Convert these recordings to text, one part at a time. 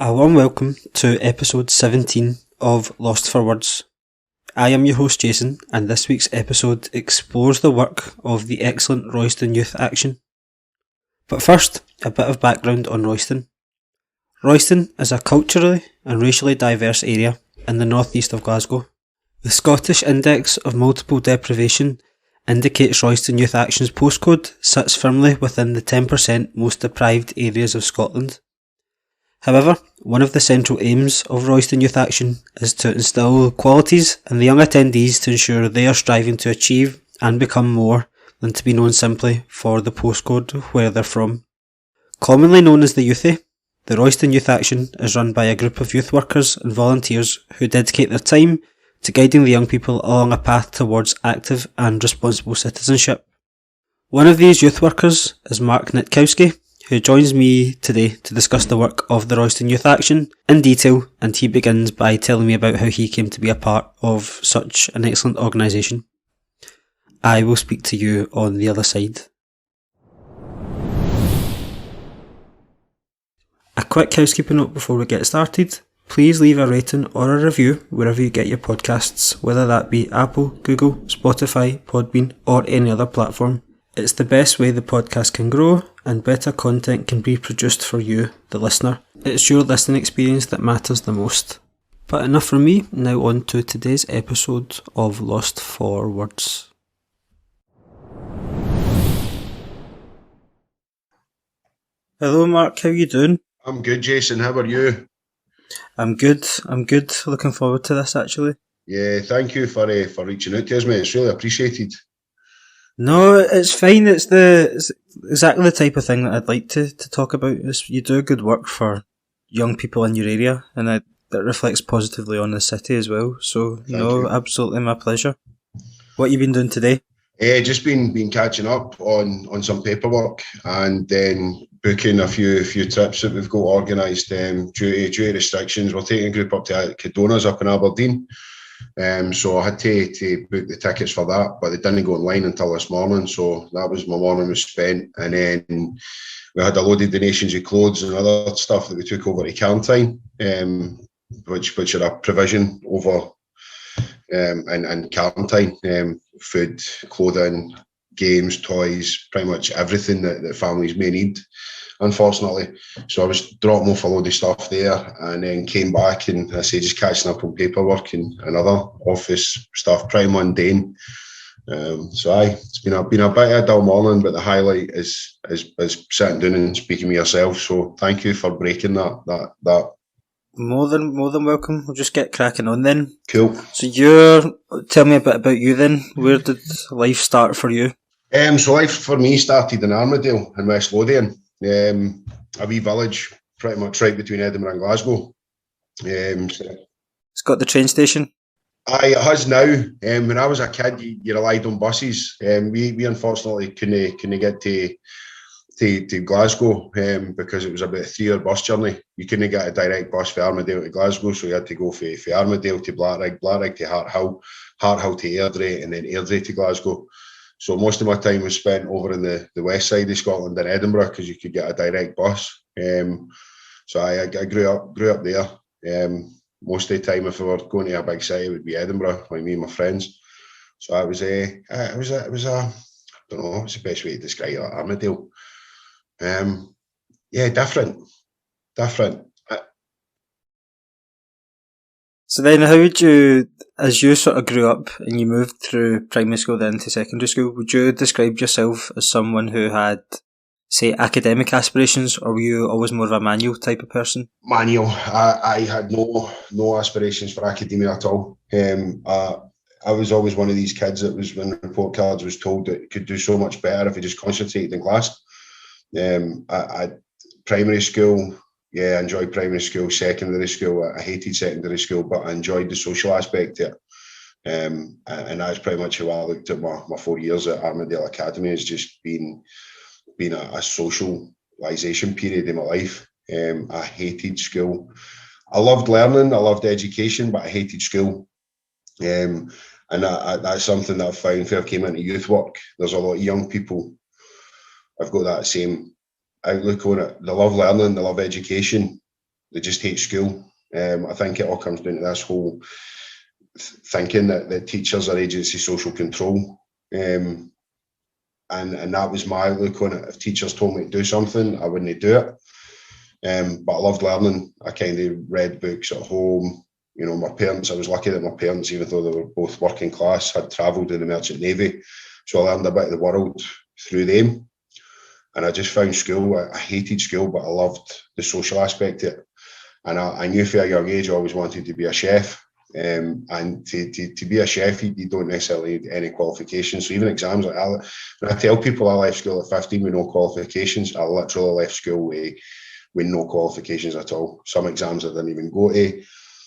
A warm welcome to episode 17 of Lost for Words. I am your host Jason, and this week's episode explores the work of the excellent Royston Youth Action. But first, a bit of background on Royston. Royston is a culturally and racially diverse area in the northeast of Glasgow. The Scottish Index of Multiple Deprivation indicates Royston Youth Action's postcode sits firmly within the 10% most deprived areas of Scotland. However, one of the central aims of Royston Youth Action is to instil qualities in the young attendees to ensure they are striving to achieve and become more than to be known simply for the postcode where they're from. Commonly known as the Youthy, the Royston Youth Action is run by a group of youth workers and volunteers who dedicate their time to guiding the young people along a path towards active and responsible citizenship. One of these youth workers is Mark Nitkowski, who joins me today to discuss the work of the Royston Youth Action in detail, and he begins by telling me about how he came to be a part of such an excellent organisation. I will speak to you on the other side. A quick housekeeping note before we get started. Please leave a rating or a review wherever you get your podcasts, whether that be Apple, Google, Spotify, Podbean or any other platform. It's the best way the podcast can grow and better content can be produced for you, the listener. It's your listening experience that matters the most. But enough from me, now on to today's episode of Lost for Words. Hello Mark, how you doing? I'm good, Jason. How are you? I'm good. Looking forward to this actually. Yeah, thank you for reaching out to us, mate. It's really appreciated. No, it's fine. It's exactly the type of thing that I'd like to talk about. You do good work for young people in your area, and that reflects positively on the city as well. So, Thank you. Absolutely my pleasure. What you been doing today? Just been catching up on some paperwork and then booking a few trips that we've got organised due to restrictions. We're taking a group up to Cadona's up in Aberdeen. So I had to book the tickets for that, but they didn't go online until this morning. So that was my morning was spent, and then we had a load of donations of clothes and other stuff that we took over to quarantine, which are a provision over and quarantine, food, clothing, games, toys, pretty much everything that families may need, unfortunately. So I was dropping off a load of stuff there and then came back and I say just catching up on paperwork and other office stuff, pretty mundane. So it's been a bit of a dull morning, but the highlight is sitting down and speaking with yourself. So thank you for breaking that. More than welcome. We'll just get cracking on then. Cool. So tell me a bit about you then. Where did life start for you? So life for me started in Armadale in West Lothian, a wee village pretty much right between Edinburgh and Glasgow. It's got the train station? Aye, it has now. When I was a kid, you relied on buses. We unfortunately couldn't get to Glasgow because it was about a 3-hour bus journey. You couldn't get a direct bus from Armadale to Glasgow, so you had to go from Armadale to Blackrig to Harthill to Airdrie, and then Airdrie to Glasgow. So most of my time was spent over in the west side of Scotland in Edinburgh because you could get a direct bus. So I grew up there. Most of the time, if I were going to a big city, it would be Edinburgh, like me and my friends. So it was a I don't know what's the best way to describe it, Armadale. Different. So then how would you, as you sort of grew up and you moved through primary school then to secondary school, would you describe yourself as someone who had, say, academic aspirations, or were you always more of a manual type of person? Manual. I had no aspirations for academia at all. I was always one of these kids that was, when the report cards was told that it could do so much better if he just concentrated in class. Primary school, I enjoyed primary school. Secondary school, I hated secondary school, but I enjoyed the social aspect of it. And that's pretty much how I looked at my 4 years at Armadale Academy, as just being a socialisation period in my life. I hated school. I loved learning, I loved education, but I hated school. And that's something that I found when I came into youth work. There's a lot of young people I've got that same outlook on it. They love learning, they love education, they just hate school. I think it all comes down to this whole thinking that teachers are agency social control. And that was my look on it. If teachers told me to do something, I wouldn't do it. But I loved learning. I kind of read books at home. You know, my parents, I was lucky that my parents, even though they were both working class, had travelled in the Merchant Navy. So I learned a bit of the world through them. And I just found school, I hated school, but I loved the social aspect of it. And I knew from a young age I always wanted to be a chef. And to be a chef, you don't necessarily need any qualifications. So even exams, like when I tell people I left school at 15 with no qualifications, I literally left school with no qualifications at all. Some exams I didn't even go to.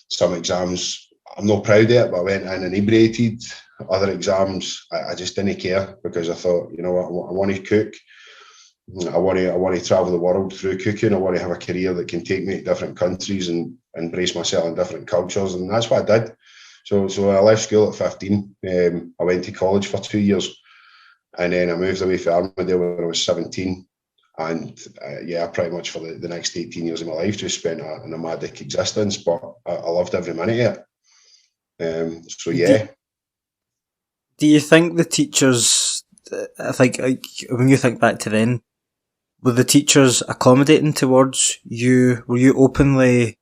Some exams, I'm not proud of it, but I went in inebriated. Other exams, I just didn't care, because I thought, you know what, I want to cook. I want to travel the world through cooking. I want to have a career that can take me to different countries and embrace myself in different cultures, and that's what I did. So I left school at 15. I went to college for 2 years, and then I moved away from Armadale when I was 17. And I pretty much for the next 18 years of my life just spent a nomadic existence, but I loved every minute of it. Do you think the teachers, I think when you think back to then, were the teachers accommodating towards you? Were you openly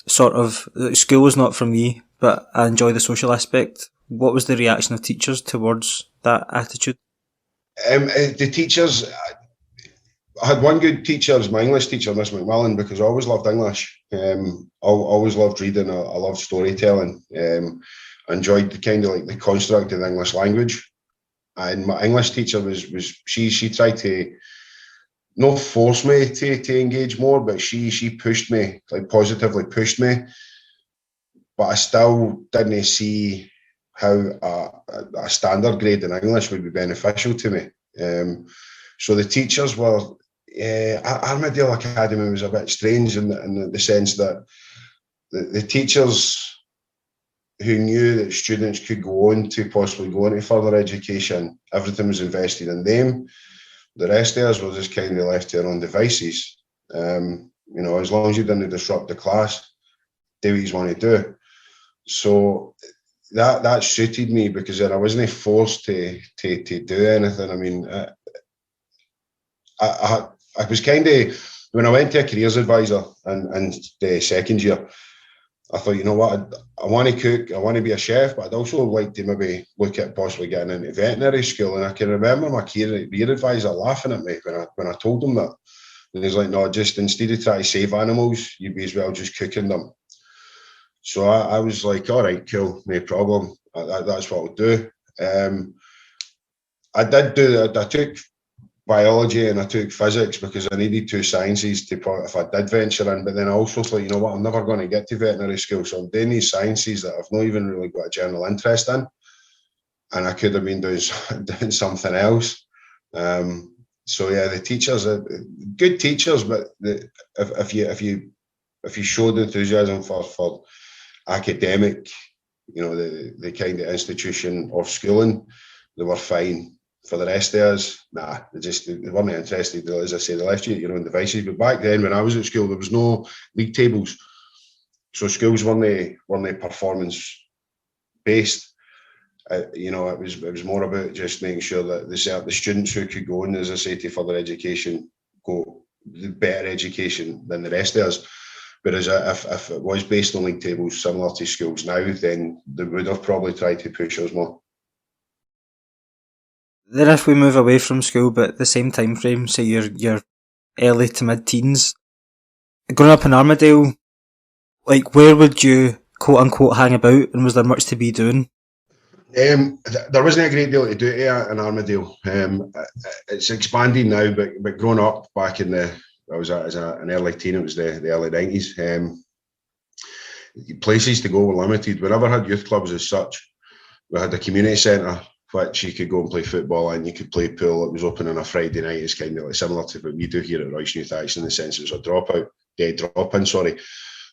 sort of, school was not for me, but I enjoy the social aspect? What was the reaction of teachers towards that attitude? The teachers, I had one good teacher, my English teacher, Miss McMillan, because I always loved English. I always loved reading. I loved storytelling. I enjoyed the kind of like the construct of the English language. And my English teacher was she tried to not force me to engage more, but she pushed me, like positively pushed me. But I still didn't see how a standard grade in English would be beneficial to me. So the teachers were, Armadale Academy was a bit strange in the sense that the teachers who knew that students could go on to possibly go into further education, everything was invested in them. The rest of us were just kind of left to our own devices. As long as you didn't disrupt the class, do what you want to do. So that suited me, because then I wasn't forced to do anything. I mean, I was kind of, when I went to a careers advisor and the second year, I thought, you know what, I want to cook, I want to be a chef, but I'd also like to maybe look at possibly getting into veterinary school. And I can remember my career advisor laughing at me when I told him that. And he's like, no, just instead of trying to save animals, you'd be as well just cooking them. So I was like, all right, cool, no problem. That's what I'll do. I did do that. I took biology and I took physics because I needed two sciences to put if I did venture in. But then I also thought, you know what, I'm never going to get to veterinary school, so I'm doing these sciences that I've not even really got a general interest in, and I could have been doing something else. The teachers are good teachers, but if you showed enthusiasm for academic, the kind of institution of schooling, they were fine. For the rest of us, they weren't interested. As I say, they left you at your own devices. But back then, when I was at school, there was no league tables, so schools weren't performance based. It was more about just making sure that the students who could go on, as I say, to further education, go the better education than the rest of us. Whereas if it was based on league tables similar to schools now, then they would have probably tried to push us more. Then if we move away from school, but at the same time frame, say your early to mid-teens, growing up in Armadale, like, where would you quote unquote hang about, and was there much to be doing? There wasn't a great deal to do here in Armadale. It's expanding now, but growing up back in I was as an early teen, it was the early 90s. Places to go were limited. We never had youth clubs as such. We had a community centre which you could go and play football and you could play pool. It was open on a Friday night. It's kind of like similar to what we do here at Royston Youth Action in the sense it was a drop-in, sorry.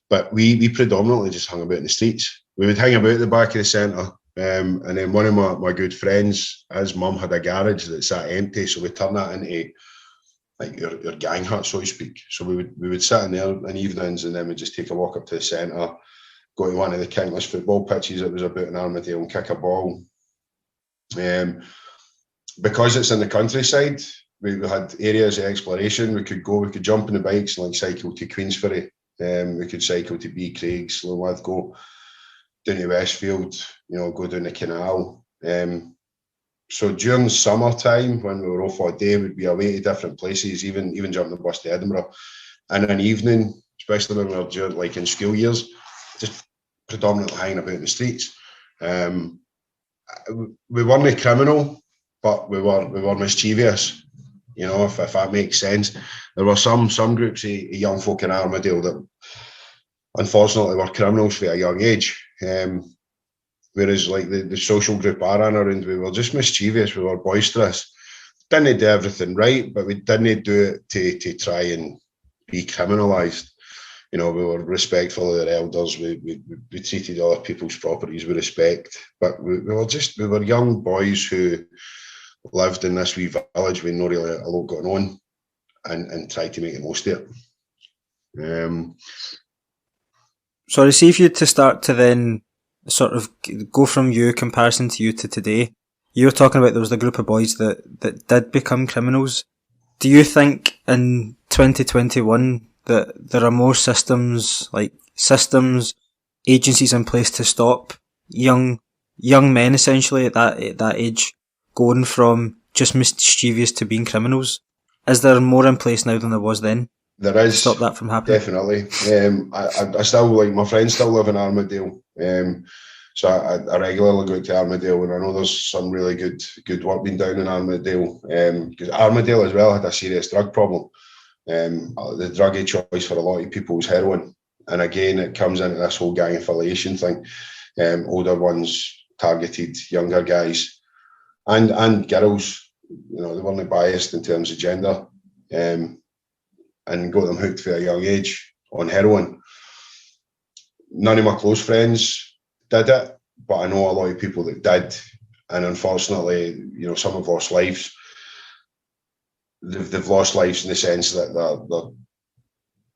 But we predominantly just hung about in the streets. We would hang about at the back of the centre. And then one of my good friends, his mum had a garage that sat empty, so we turned that into like your gang hut, so to speak. So we would sit in there in evenings, and then we'd just take a walk up to the centre, go to one of the kingless football pitches that was about in Armadale and kick a ball. Because it's in the countryside, we had areas of exploration. We could jump on the bikes and like cycle to Queensferry. We could cycle to B Craigs, Lithgow, down to Westfield, go down the canal. So during summertime, when we were off all day, we'd be away to different places, even jumping the bus to Edinburgh. And in the evening, especially when we were during, like in school years, just predominantly hanging about in the streets. We weren't criminal, but we were mischievous, if that makes sense. There were some groups of young folk in Armadale that unfortunately were criminals from a young age. Whereas like the social group I ran around, we were just mischievous, we were boisterous. Didn't do everything right, but we didn't do it to try and be criminalised. We were respectful of their elders. We treated other people's properties with respect. But we were young boys who lived in this wee village with no really a lot going on, and tried to make the most of it. Sorry, see if you had to start to then sort of go from comparison to you to today. You were talking about there was a group of boys that did become criminals. Do you think in 2021 that there are more systems, agencies in place to stop young men essentially at that age going from just mischievous to being criminals? Is there more in place now than there was then? There is. To stop that from happening? Definitely. I still, my friends still live in Armadale. So I regularly go to Armadale, and I know there's some really good work being done in Armadale. Because Armadale as well had a serious drug problem. The drug of choice for a lot of people was heroin. And again, it comes into this whole gang affiliation thing. Older ones targeted younger guys and girls. They weren't biased in terms of gender. And got them hooked for a young age on heroin. None of my close friends did it, but I know a lot of people that did. And unfortunately, some have lost lives. They've lost lives in the sense that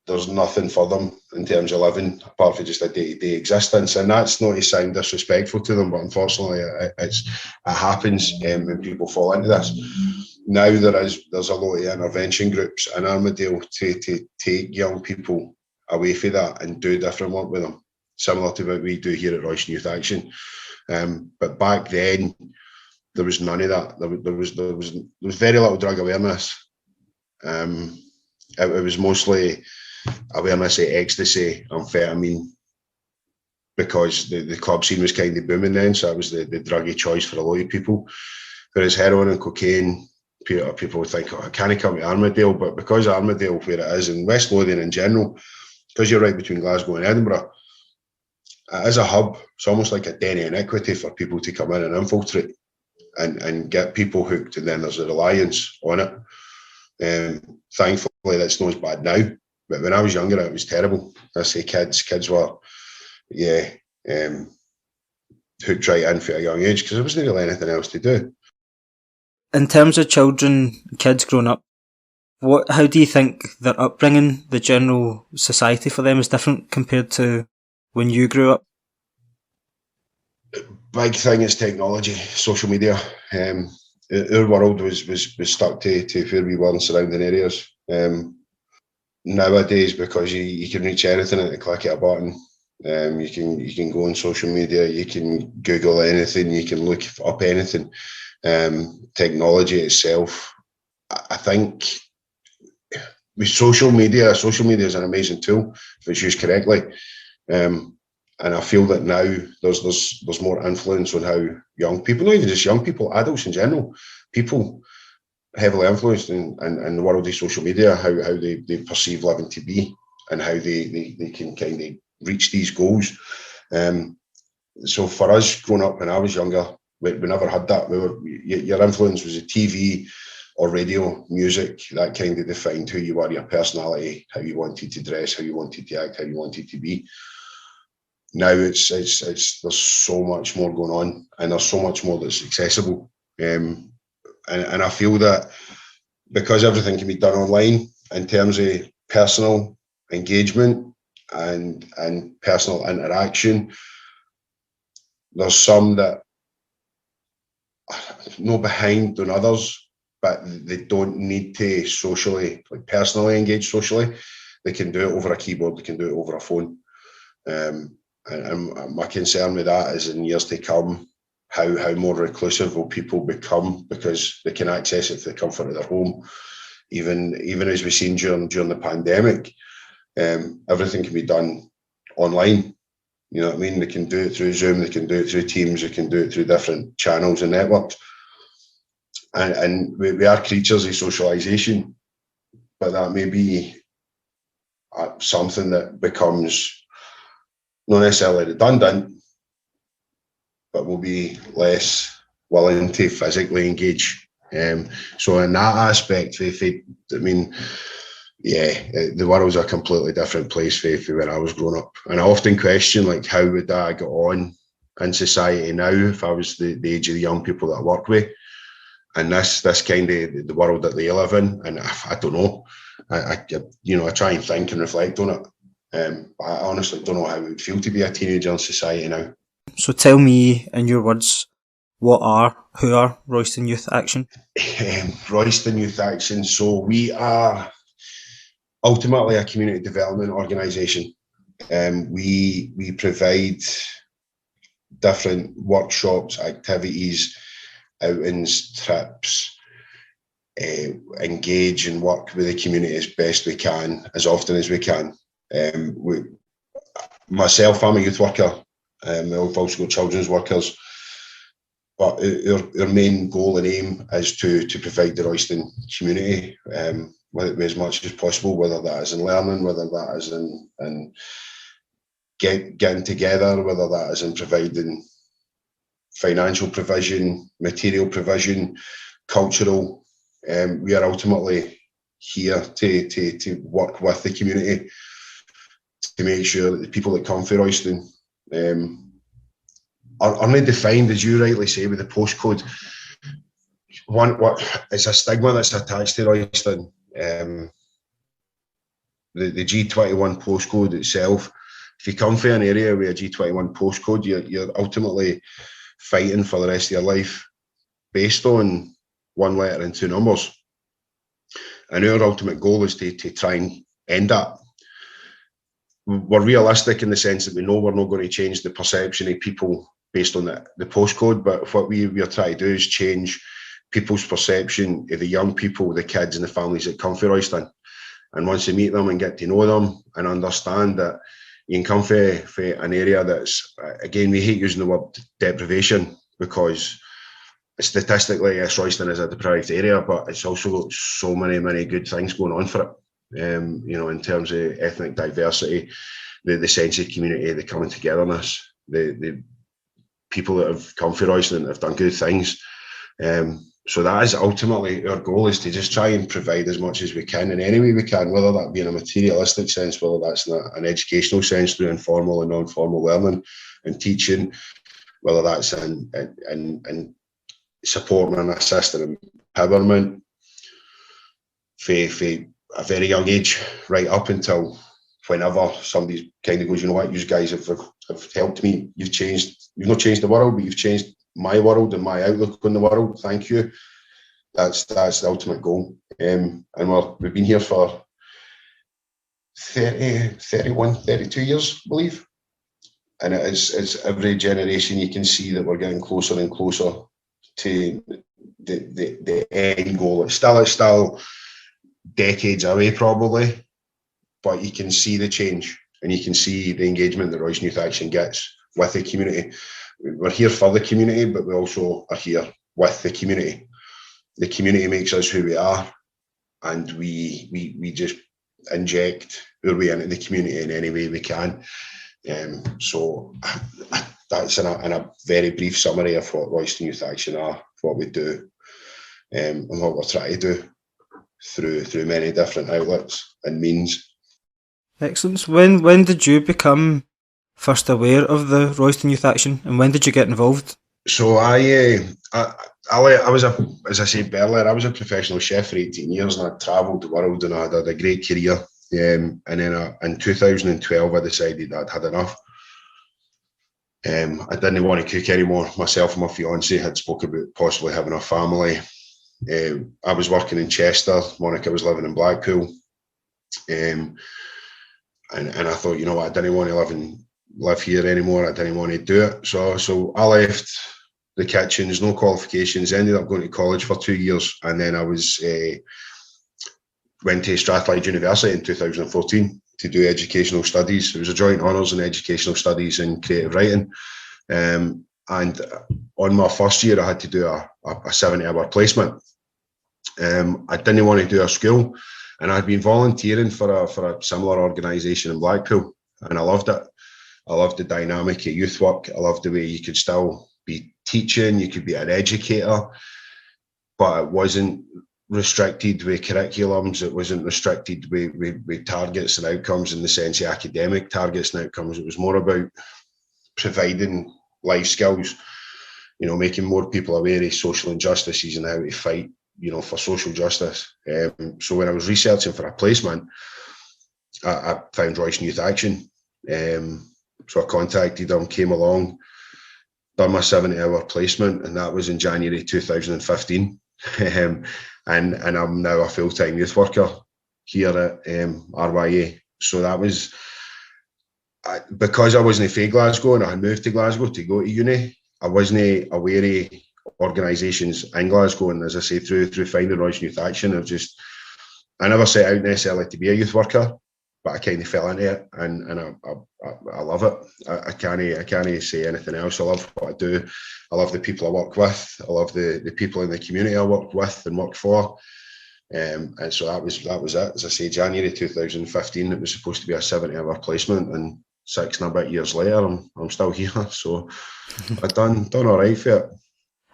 there's nothing for them in terms of living apart from just a day-to-day existence. And that's not to sound disrespectful to them, but unfortunately it happens when people fall into this. Now there's a lot of intervention groups in Armadale to take young people away from that and do different work with them, similar to what we do here at Royston Youth Action. But back then, there was none of that. There was very little drug awareness. It was mostly awareness of ecstasy, amphetamine, because the club scene was kind of booming then, so it was the drug of choice for a lot of people. Whereas heroin and cocaine, people would think, I can't come to Armadale, but because Armadale, where it is, and West Lothian in general, because you're right between Glasgow and Edinburgh, it is a hub. It's almost like a den of iniquity for people to come in and infiltrate and get people hooked, and then there's a reliance on it. Thankfully, that's not as bad now, but when I was younger, it was terrible. I say kids were, hooked right in for a young age because there wasn't really anything else to do. In terms of kids growing up, how do you think their upbringing, the general society for them, is different compared to when you grew up? Big thing is technology, social media. Our world was stuck to where we were in surrounding areas. Nowadays, because you can reach anything at the click of a button, you can go on social media, you can Google anything, you can look up anything. Technology itself, I think, with social media is an amazing tool if it's used correctly. And I feel that now there's more influence on how young people, not even just young people, adults in general, people heavily influenced in the world of social media, how they perceive living to be and how they can kind of reach these goals. So for us growing up when I was younger, we never had that. Your influence was a TV or radio, music, that kind of defined who you were, your personality, how you wanted to dress, how you wanted to act, how you wanted to be. Now it's there's so much more going on, and there's so much more that's accessible. And I feel that because everything can be done online in terms of personal engagement and personal interaction, there's some that are no behind on others, but they don't need to socially, like personally engage socially. They can do it over a keyboard, they can do it over a phone. And my concern with that is in years to come, how more reclusive will people become because they can access it to the comfort of their home. Even as we've seen during the pandemic, everything can be done online. You know what I mean? They can do it through Zoom, they can do it through Teams, they can do it through different channels and networks. And we are creatures of socialisation, but that may be something that becomes not necessarily redundant, but will be less willing to physically engage. So in that aspect, I mean, yeah, the world's a completely different place for when I was growing up. And I often question, like, how would I get on in society now if I was the age of the young people that I work with? And this kind of the world that they live in, and I don't know. I try and think and reflect on it. I honestly don't know how it would feel to be a teenager in society now. So tell me, in your words, who are Royston Youth Action? Royston Youth Action. So we are ultimately a community development organisation. We provide different workshops, activities, outings, trips, engage and work with the community as best we can, as often as we can. Myself, I'm a youth worker. We've also got children's workers. But our main goal and aim is to provide the Royston community with as much as possible, whether that is in learning, whether that is in getting together, whether that is in providing financial provision, material provision, cultural. We are ultimately here to work with the community to make sure that the people that come for Royston are only defined, as you rightly say, with the postcode. It's a stigma that's attached to Royston. The G21 postcode itself, if you come from an area with a G21 postcode, you're ultimately fighting for the rest of your life based on one letter and two numbers. And our ultimate goal is to try and end that. We're realistic in the sense that we know we're not going to change the perception of people based on the postcode, but what we are trying to do is change people's perception of the young people, the kids and the families that come for Royston. And once you meet them and get to know them and understand that you can come for an area that's, again, we hate using the word deprivation because statistically, yes, Royston is a deprived area, but it's also got so many good things going on for it. In terms of ethnic diversity, the sense of community, the coming togetherness, the people that have come for Royston have done good things. So that is ultimately our goal, is to just try and provide as much as we can in any way we can, whether that be in a materialistic sense, whether that's in an educational sense through informal and non-formal learning and teaching, whether that's in supporting and assisting empowerment for a very young age, right up until whenever somebody kind of goes, you know what, you guys have helped me, you've not changed the world, but you've changed my world and my outlook on the world. Thank you. That's the ultimate goal. And we've been here for 30, 31, 32 years, I believe. And it's every generation you can see that we're getting closer and closer to the end goal. It's still decades away probably, but you can see the change and you can see the engagement that Royston Youth Action gets with the community. We're here for the community, but we also are here with the community. The community makes us who we are, and we just inject our way into the community in any way we can. So that's in a very brief summary of what Royston Youth Action are, what we do, and what we're trying to do through many different outlets and means. Excellent. When did you become first aware of the Royston Youth Action, and when did you get involved? So I I was as I said earlier, I was a professional chef for 18 years, and I travelled the world, and I had a great career. And then in 2012, I decided I'd had enough. I didn't want to cook anymore. Myself and my fiance had spoke about possibly having a family. I was working in Chester. Monica was living in Blackpool. And I thought, you know what, I didn't want to live here anymore. I didn't want to do it. So I left the kitchens, no qualifications, ended up going to college for 2 years. And then I went to Strathclyde University in 2014 to do educational studies. It was a joint honours in educational studies and creative writing. And on my first year, I had to do a 70-hour placement. I didn't want to do a school, and I'd been volunteering for a similar organisation in Blackpool, and I loved it. I loved the dynamic of youth work. I loved the way you could still be teaching, you could be an educator, but it wasn't restricted with curriculums. It wasn't restricted with targets and outcomes in the sense of academic targets and outcomes. It was more about providing life skills, making more people aware of social injustices and how to fight, for social justice. So when I was researching for a placement, I found Royston Youth Action. So I contacted them, came along, done my 70-hour placement, and that was in January 2015. And I'm now a full-time youth worker here at RYA. So that was, because I wasn't from Glasgow and I had moved to Glasgow to go to uni, I wasn't aware of organisations in Glasgow. And as I say, through finding Royston Youth Action, I never set out necessarily to be a youth worker, but I kind of fell into it, and I love it. I can't say anything else. I love what I do. I love the people I work with. I love the people in the community I work with and work for. And so that was it. As I say, January 2015, it was supposed to be a 70-hour placement, and 6 and a bit years later, I'm still here. So I've done all right for it.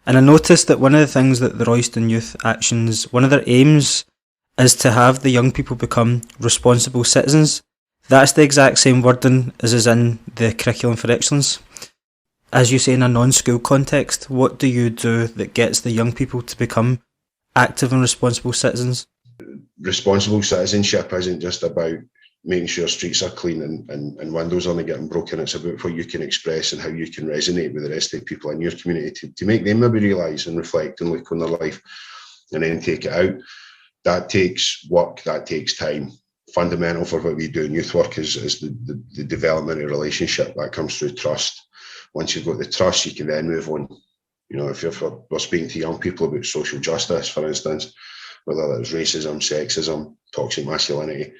And I noticed that one of the things that the Royston Youth Actions, one of their aims is to have the young people become responsible citizens. That's the exact same wording as is in the Curriculum for Excellence. As you say, in a non-school context, what do you do that gets the young people to become active and responsible citizens? Responsible citizenship isn't just about making sure streets are clean and windows aren't getting broken. It's about what you can express and how you can resonate with the rest of the people in your community to make them maybe realise and reflect and look on their life and then take it out. That takes work, that takes time. Fundamental for what we do in youth work is the development of relationship that comes through trust. Once you've got the trust, you can then move on. If we're speaking to young people about social justice, for instance, whether it's racism, sexism, toxic masculinity,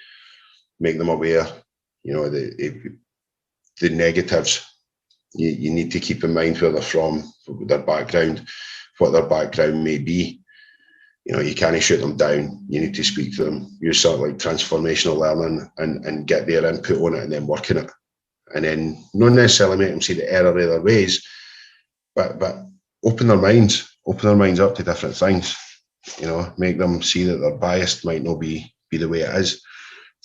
make them aware, the negatives. You need to keep in mind where they're from, their background, what their background may be. You can't shoot them down. You need to speak to them, use sort of like transformational learning and get their input on it and then work on it. And then not necessarily make them see the error of their ways, but open their minds up to different things. Make them see that their bias might not be the way it is.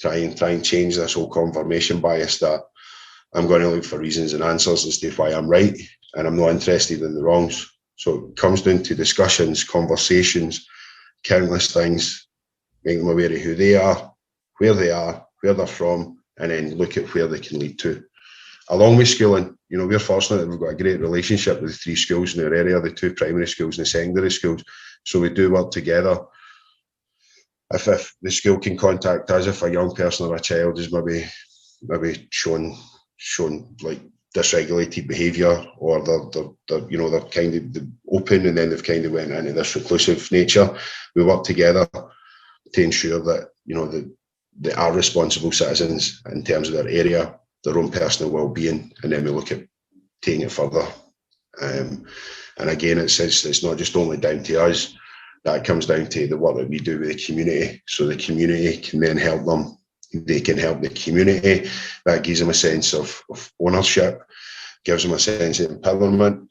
Try and change this whole confirmation bias that I'm going to look for reasons and answers as to why I'm right, and I'm not interested in the wrongs. So it comes down to discussions, conversations, countless things, make them aware of who they are, where they're from, and then look at where they can lead to. Along with schooling, we're fortunate that we've got a great relationship with the 3 schools in our area, the 2 primary schools and the secondary schools. So we do work together. If the school can contact us, if a young person or a child is maybe shown like dysregulated behaviour, or they're kind of open and then they've kind of went into this reclusive nature, we work together to ensure that that they are responsible citizens in terms of their area, their own personal well-being, and then we look at taking it further. And again, it's not just only down to us. That comes down to the work that we do with the community. So the community can then help them. They can help the community. That gives them a sense of ownership, gives them a sense of empowerment.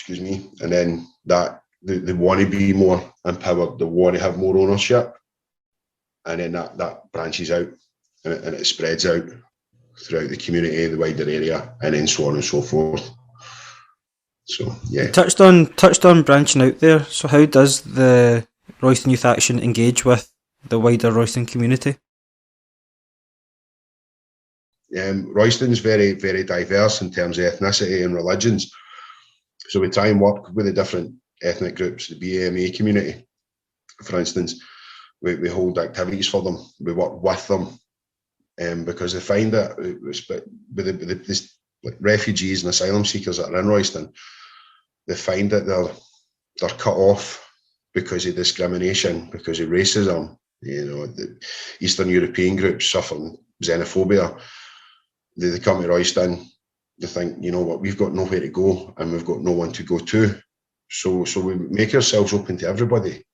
And then that they want to be more empowered. They want to have more ownership. And then that branches out and it spreads out throughout the community, the wider area, and then so on and so forth. So yeah. You touched on branching out there. So how does the Royston Youth Action engage with the wider Royston community? Royston's very, very diverse in terms of ethnicity and religions. So we try and work with the different ethnic groups, the BAME community, for instance. We hold activities for them. We work with them because they find that with the refugees and asylum seekers that are in Royston, they find that they're cut off because of discrimination, because of racism. You know, the Eastern European groups suffering xenophobia. They come to Royston, they think, you know what, we've got nowhere to go and we've got no one to go to. So we make ourselves open to everybody.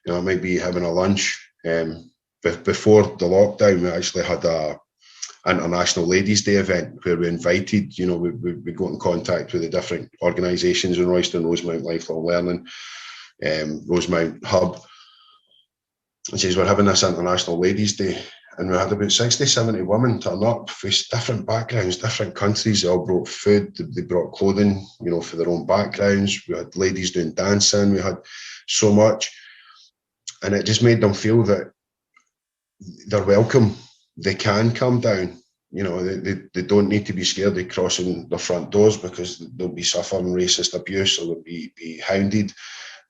You know, it might be having a lunch. Before the lockdown, we actually had a International Ladies' Day event where we invited, you know, we got in contact with the different organisations in Royston, Rosemount Lifelong Learning, Rosemount Hub. And says, we're having this International Ladies' Day. And we had about 60, 70 women turn up with different backgrounds, different countries. They all brought food, they brought clothing, you know, for their own backgrounds. We had ladies doing dancing, we had so much. And it just made them feel that they're welcome. They can come down. You know, they don't need to be scared of crossing the front doors because they'll be suffering racist abuse or they'll be hounded.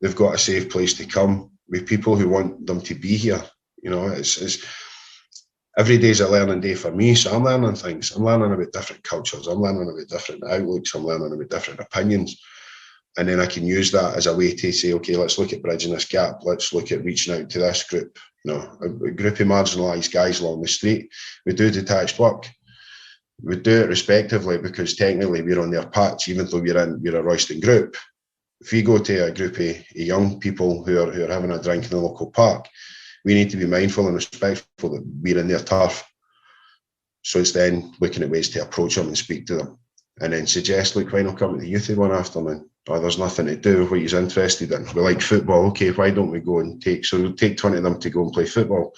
They've got a safe place to come with people who want them to be here. You know, it's every day is a learning day for me. So I'm learning things. I'm learning about different cultures. I'm learning about different outlooks. I'm learning about different opinions. And then I can use that as a way to say, okay, let's look at bridging this gap. Let's look at reaching out to this group. You know, a group of marginalised guys along the street. We do detached work. We do it respectively because technically we're on their patch, even though we're a Royston group. If we go to a group of young people who are having a drink in the local park, we need to be mindful and respectful that we're in their turf. So it's then looking at ways to approach them and speak to them. And then suggest, look, why not come to the Youthy one afternoon? Oh, there's nothing to do, what he's interested in. We like football, okay, why don't we go and take 20 of them to go and play football.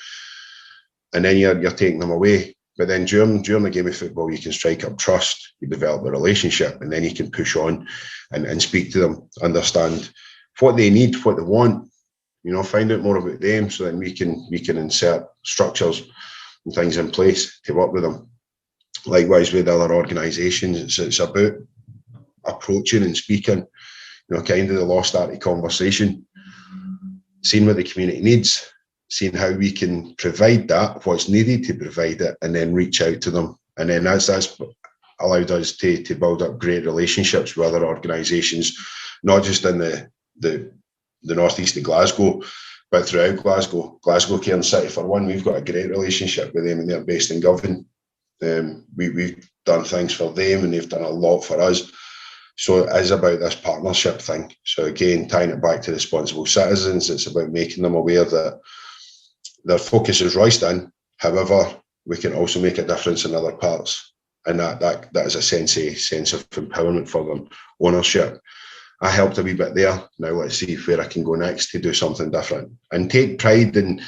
And then you're taking them away. But then during the game of football, you can strike up trust, you develop a relationship, and then you can push on and speak to them, understand what they need, what they want, you know, find out more about them so that we can insert structures and things in place to work with them. Likewise with other organisations, it's about approaching and speaking, you know, kind of the lost art of conversation, seeing what the community needs, seeing how we can provide that, what's needed to provide it, and then reach out to them. And then that's allowed us to build up great relationships with other organisations, not just in the northeast of Glasgow, but throughout Glasgow. Glasgow Cairn City, for one, we've got a great relationship with them, and they're based in Govan. We've done things for them, and they've done a lot for us. So it is about this partnership thing. So again, tying it back to responsible citizens, it's about making them aware that their focus is Royston. However, we can also make a difference in other parts, and that is a sense of empowerment for them, ownership. I helped a wee bit there. Now let's see where I can go next to do something different and take pride in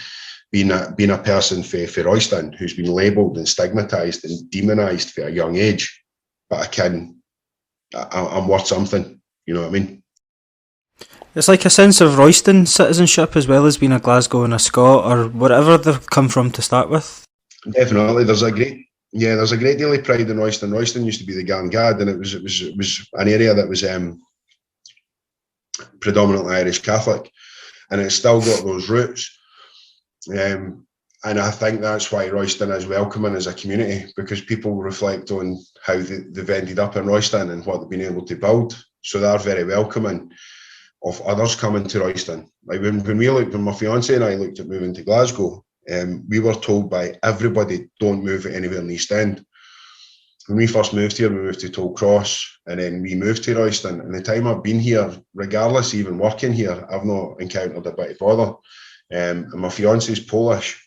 being a person for Royston who's been labelled and stigmatised and demonised for a young age. But I'm worth something. You know what I mean? It's like a sense of Royston citizenship as well as being a Glasgow and a Scot or wherever they've come from to start with. Definitely, there's a great deal of pride in Royston. Royston used to be the Garngad, and it was an area that was predominantly Irish Catholic, and it's still got those roots. And I think that's why Royston is welcoming as a community, because people reflect on how they've ended up in Royston and what they've been able to build. So they're very welcoming of others coming to Royston. Like when my fiance and I looked at moving to Glasgow, we were told by everybody, don't move anywhere in the East End. When we first moved here, we moved to Tollcross, and then we moved to Royston. And the time I've been here, regardless even working here, I've not encountered a bit of bother. And my fiance's Polish,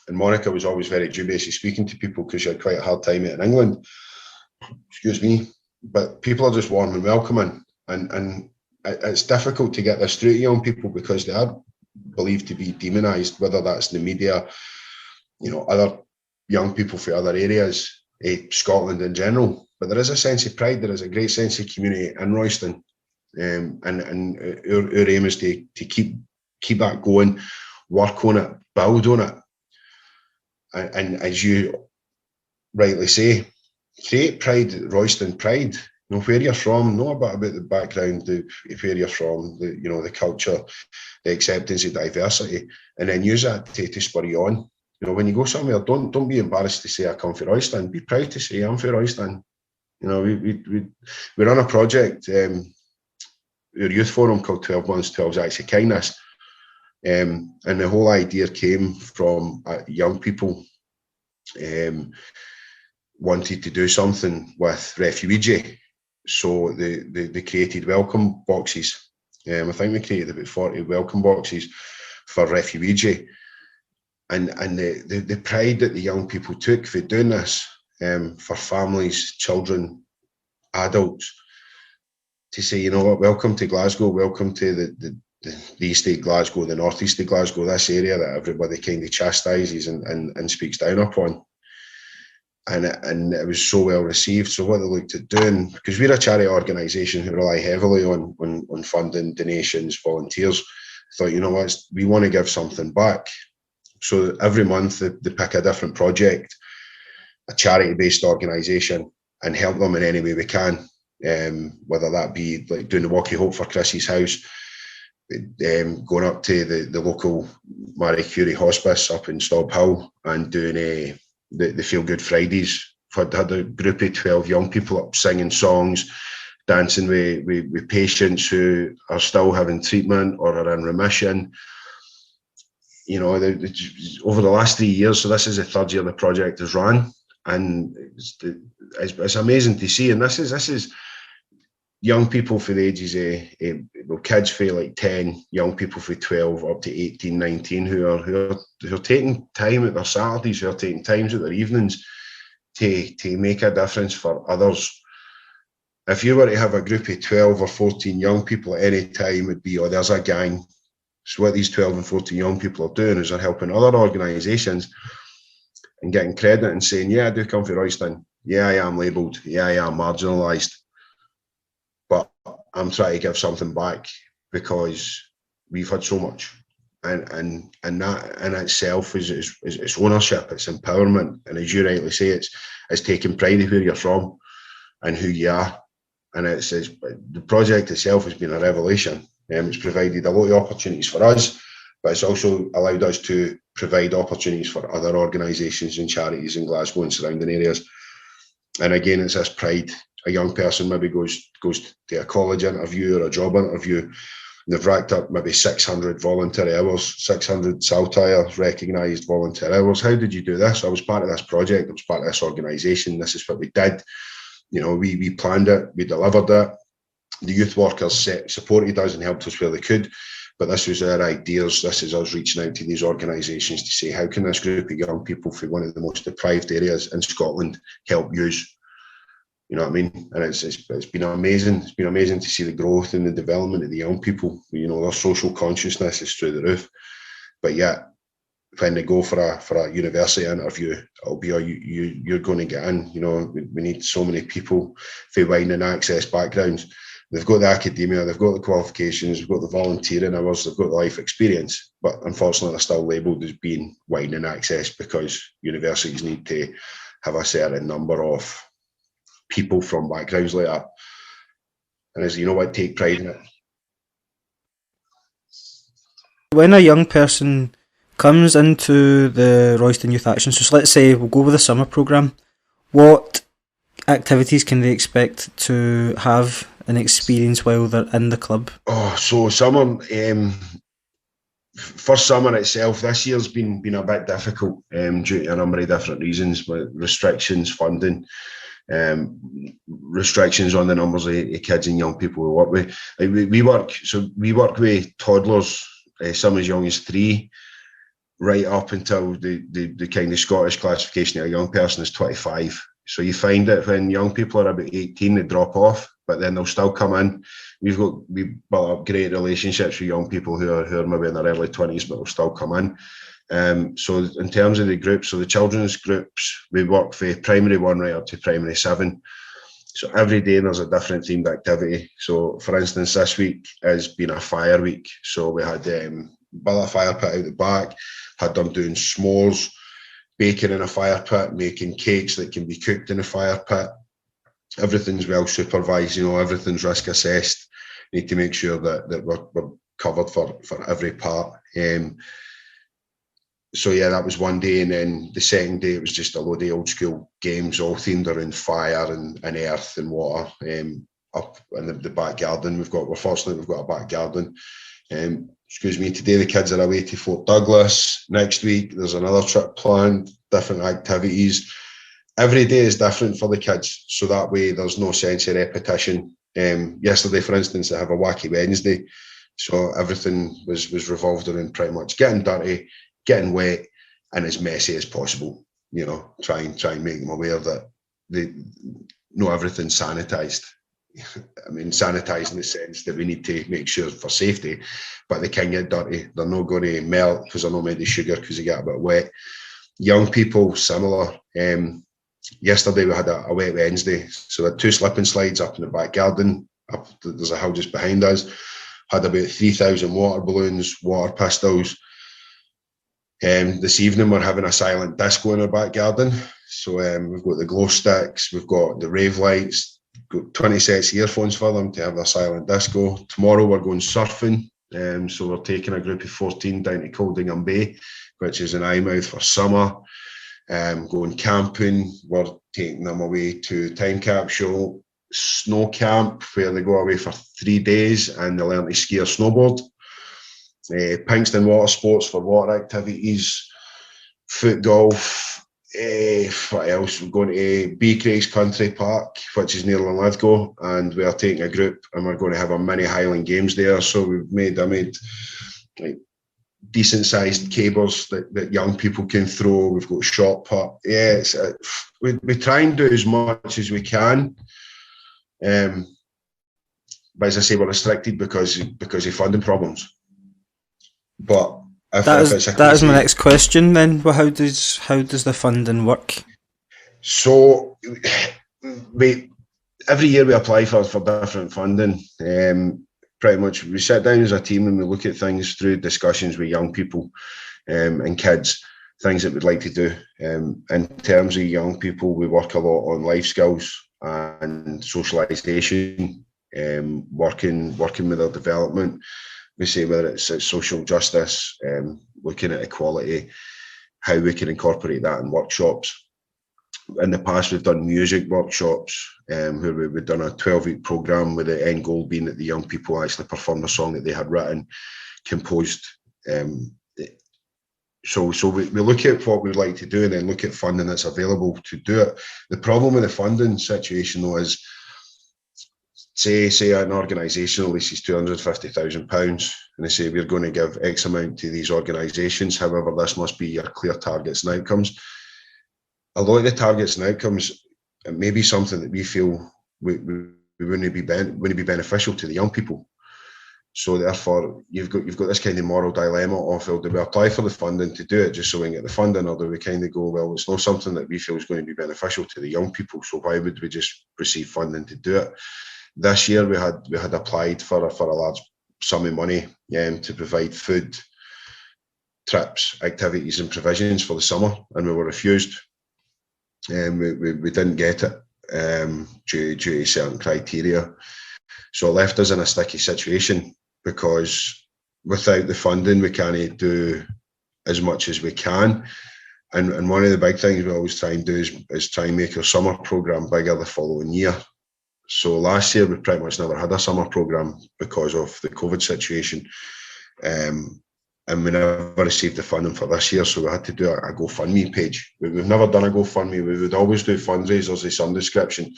and Monica was always very dubious of speaking to people because she had quite a hard time in England. Excuse me. But people are just warm and welcoming, and it's difficult to get this through to young people because they are believed to be demonised, whether that's in the media, you know, other young people from other areas, Scotland in general. but there is a sense of pride. There is a great sense of community in Royston, and our aim is to keep that going, work on it, build on it, and as you rightly say, create pride, Royston pride. Know where you're from, know a bit about the background, where you're from, the culture, the acceptance of diversity, and then use that to spur you on. When you go somewhere, don't be embarrassed to say I come from Royston. Be proud to say I'm from Royston. We run a project, our youth forum called 12 Months, 12 Acts of Kindness, and the whole idea came from young people wanted to do something with refugee. So they created welcome boxes. I think we created about 40 welcome boxes for refugee. And the pride that the young people took for doing this, for families, children, adults, to say, welcome to Glasgow, welcome to the east of Glasgow, the northeast of Glasgow, this area that everybody kind of chastises and speaks down upon. And it was so well received. So what they looked at doing, because we're a charity organisation who rely heavily on funding, donations, volunteers, thought, what, we want to give something back. So every month they pick a different project, a charity-based organisation, and help them in any way we can. Whether that be like doing the Walkie Hope for Chrissy's house, going up to the local Marie Curie Hospice up in Stob Hill and doing the Feel Good Fridays. Had a group of 12 young people up singing songs, dancing with patients who are still having treatment or are in remission. Over the last 3 years, so this is the third year the project has run, and it's amazing to see. And this is young people for the ages of kids for like 10, young people for 12 up to 18, 19 who are taking time at their Saturdays, who are taking times at their evenings to make a difference for others. If you were to have a group of 12 or 14 young people at any time, it'd be, there's a gang. So what these 12 and 14 young people are doing is they're helping other organisations and getting credit and saying, yeah, I do come from Royston. Yeah, I am labelled. Yeah, I am marginalised. But I'm trying to give something back because we've had so much. And that in itself is ownership, it's empowerment. And as you rightly say, it's taking pride of where you're from and who you are. And it's the project itself has been a revelation. It's provided a lot of opportunities for us, but it's also allowed us to provide opportunities for other organisations and charities in Glasgow and surrounding areas. And again, it's this pride. A young person maybe goes to a college interview or a job interview, and they've racked up maybe 600 voluntary hours, 600 Saltire recognised volunteer hours. How did you do this? I was part of this project. I was part of this organisation. This is what we did. We planned it. We delivered it. The youth workers supported us and helped us where they could. But this was our ideas. This is us reaching out to these organisations to say, how can this group of young people from one of the most deprived areas in Scotland help use? You know what I mean? And it's been amazing. It's been amazing to see the growth and the development of the young people. Their social consciousness is through the roof. But yet, when they go for a university interview, it'll be you're going to get in. We need so many people for wine and access backgrounds. They've got the academia, they've got the qualifications, they've got the volunteering hours, they've got the life experience, but unfortunately they're still labelled as being wine and access because universities need to have a certain number of people from backgrounds like that. And as you know what, take pride in it. When a young person comes into the Royston Youth Action, so let's say we'll go with the summer programme, what activities can they expect to have an experience while they're in the club? So summer, for summer itself, this year's been a bit difficult due to a number of different reasons, with restrictions, funding, restrictions on the numbers of kids and young people we work with. We work with toddlers, some as young as 3, right up until the kind of Scottish classification of a young person is 25. So you find that when young people are about 18, they drop off, but then they'll still come in. We've built up great relationships with young people who are maybe in their early 20s, but will still come in. So in terms of the groups, so the children's groups, we work for primary 1 right up to primary 7. So every day there's a different themed activity. So for instance, this week has been a fire week. So we had built a fire pit out the back, had them doing s'mores, baking in a fire pit, making cakes that can be cooked in a fire pit. Everything's well supervised, everything's risk assessed. Need to make sure that we're covered for every part. So yeah, that was one day, and then the second day it was just a load of old school games, all themed around fire and earth and water. Up in the back garden, we're fortunate we've got a back garden. Today the kids are away to Fort Douglas. Next week there's another trip planned, different activities. Every day is different for the kids, so that way there's no sense of repetition. Yesterday, for instance, I have a wacky Wednesday, so everything was revolved around pretty much getting dirty, getting wet, and as messy as possible. Try and make them aware that they know everything's sanitised. I mean, sanitised in the sense that we need to make sure for safety, but they can get dirty. They're not going to melt because they're not made of sugar because they get a bit wet. Young people, similar. Yesterday we had a wet Wednesday, so we had 2 slipping slides up in the back garden. There's a hill just behind us. Had about 3,000 water balloons, water pistols. This evening we're having a silent disco in our back garden. So we've got the glow sticks, we've got the rave lights, got 20 sets of earphones for them to have their silent disco. Tomorrow we're going surfing. So we're taking a group of 14 down to Coldingham Bay, which is in Eyemouth for summer. Going camping, we're taking them away to Time Capsule Snow Camp, where they go away for 3 days and they learn to ski or snowboard. Pinkston Water Sports for water activities, foot golf. What else? We're going to Beacraig's Country Park, which is near Lithgow, and we are taking a group and we're going to have a mini Highland Games there. So I made like decent sized cables that young people can throw. We've got shot put. Yeah, we try and do as much as we can. But as I say, we're restricted because of funding problems. But that is my next question then. Well, how does the funding work? So every year we apply for different funding. Pretty much we sit down as a team and we look at things through discussions with young people and kids, things that we'd like to do. In terms of young people, we work a lot on life skills and socialisation, working with their development. We say whether it's social justice, looking at equality, how we can incorporate that in workshops. In the past, we've done music workshops where we've done a 12-week programme with the end goal being that the young people actually performed a song that they had written, composed. So we look at what we'd like to do and then look at funding that's available to do it. The problem with the funding situation, though, is say an organisation releases £250,000 and they say we're going to give X amount to these organisations. However, this must be your clear targets and outcomes. A lot of the targets and outcomes, it may be something that we feel we wouldn't be beneficial to the young people. So therefore, you've got this kind of moral dilemma of, well, do we apply for the funding to do it just so we can get the funding, or do we kind of go, well, it's not something that we feel is going to be beneficial to the young people, so why would we just receive funding to do it? This year we had applied for a large sum of money to provide food, trips, activities and provisions for the summer, and we were refused. We didn't get it due to certain criteria. So it left us in a sticky situation because without the funding, we can't do as much as we can. And one of the big things we always try and do is try and make our summer programme bigger the following year. So last year, we pretty much never had a summer programme because of the COVID situation. And we never received the funding for this year, so we had to do a GoFundMe page. We've never done a GoFundMe. We would always do fundraisers of some description.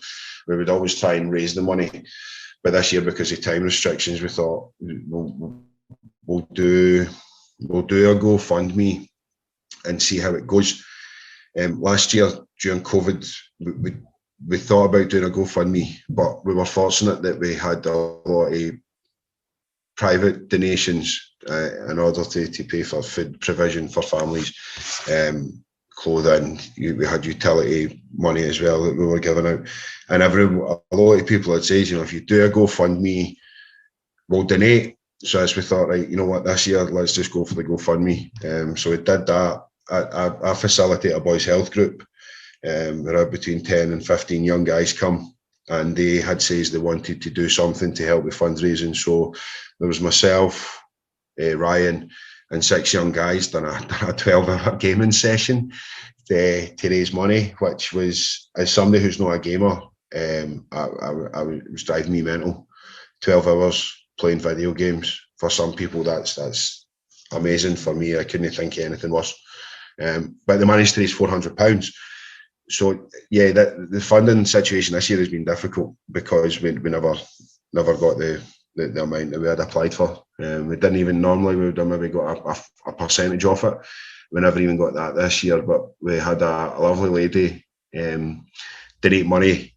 We would always try and raise the money. But this year, because of time restrictions, we thought we'll do a GoFundMe and see how it goes. Last year, during COVID, we thought about doing a GoFundMe, but we were fortunate that we had a lot of private donations in order to pay for food provision for families, clothing, we had utility money as well that we were giving out. And a lot of people had said, if you do a GoFundMe, we'll donate. So as we thought, right, you know what, this year, let's just go for the GoFundMe. So we did that. I facilitate a boys' health group. There are between 10 and 15 young guys come, and they had says they wanted to do something to help with fundraising. So there was myself, Ryan, and 6 young guys done a 12-hour gaming session to raise money, which was, as somebody who's not a gamer, it was driving me mental. 12 hours playing video games. For some people, that's amazing. For me, I couldn't think of anything worse. But they managed to raise £400. So yeah, the funding situation this year has been difficult because we never got the amount that we had applied for. We didn't even normally, we would have maybe got a percentage off it. We never even got that this year, but we had a lovely lady donate money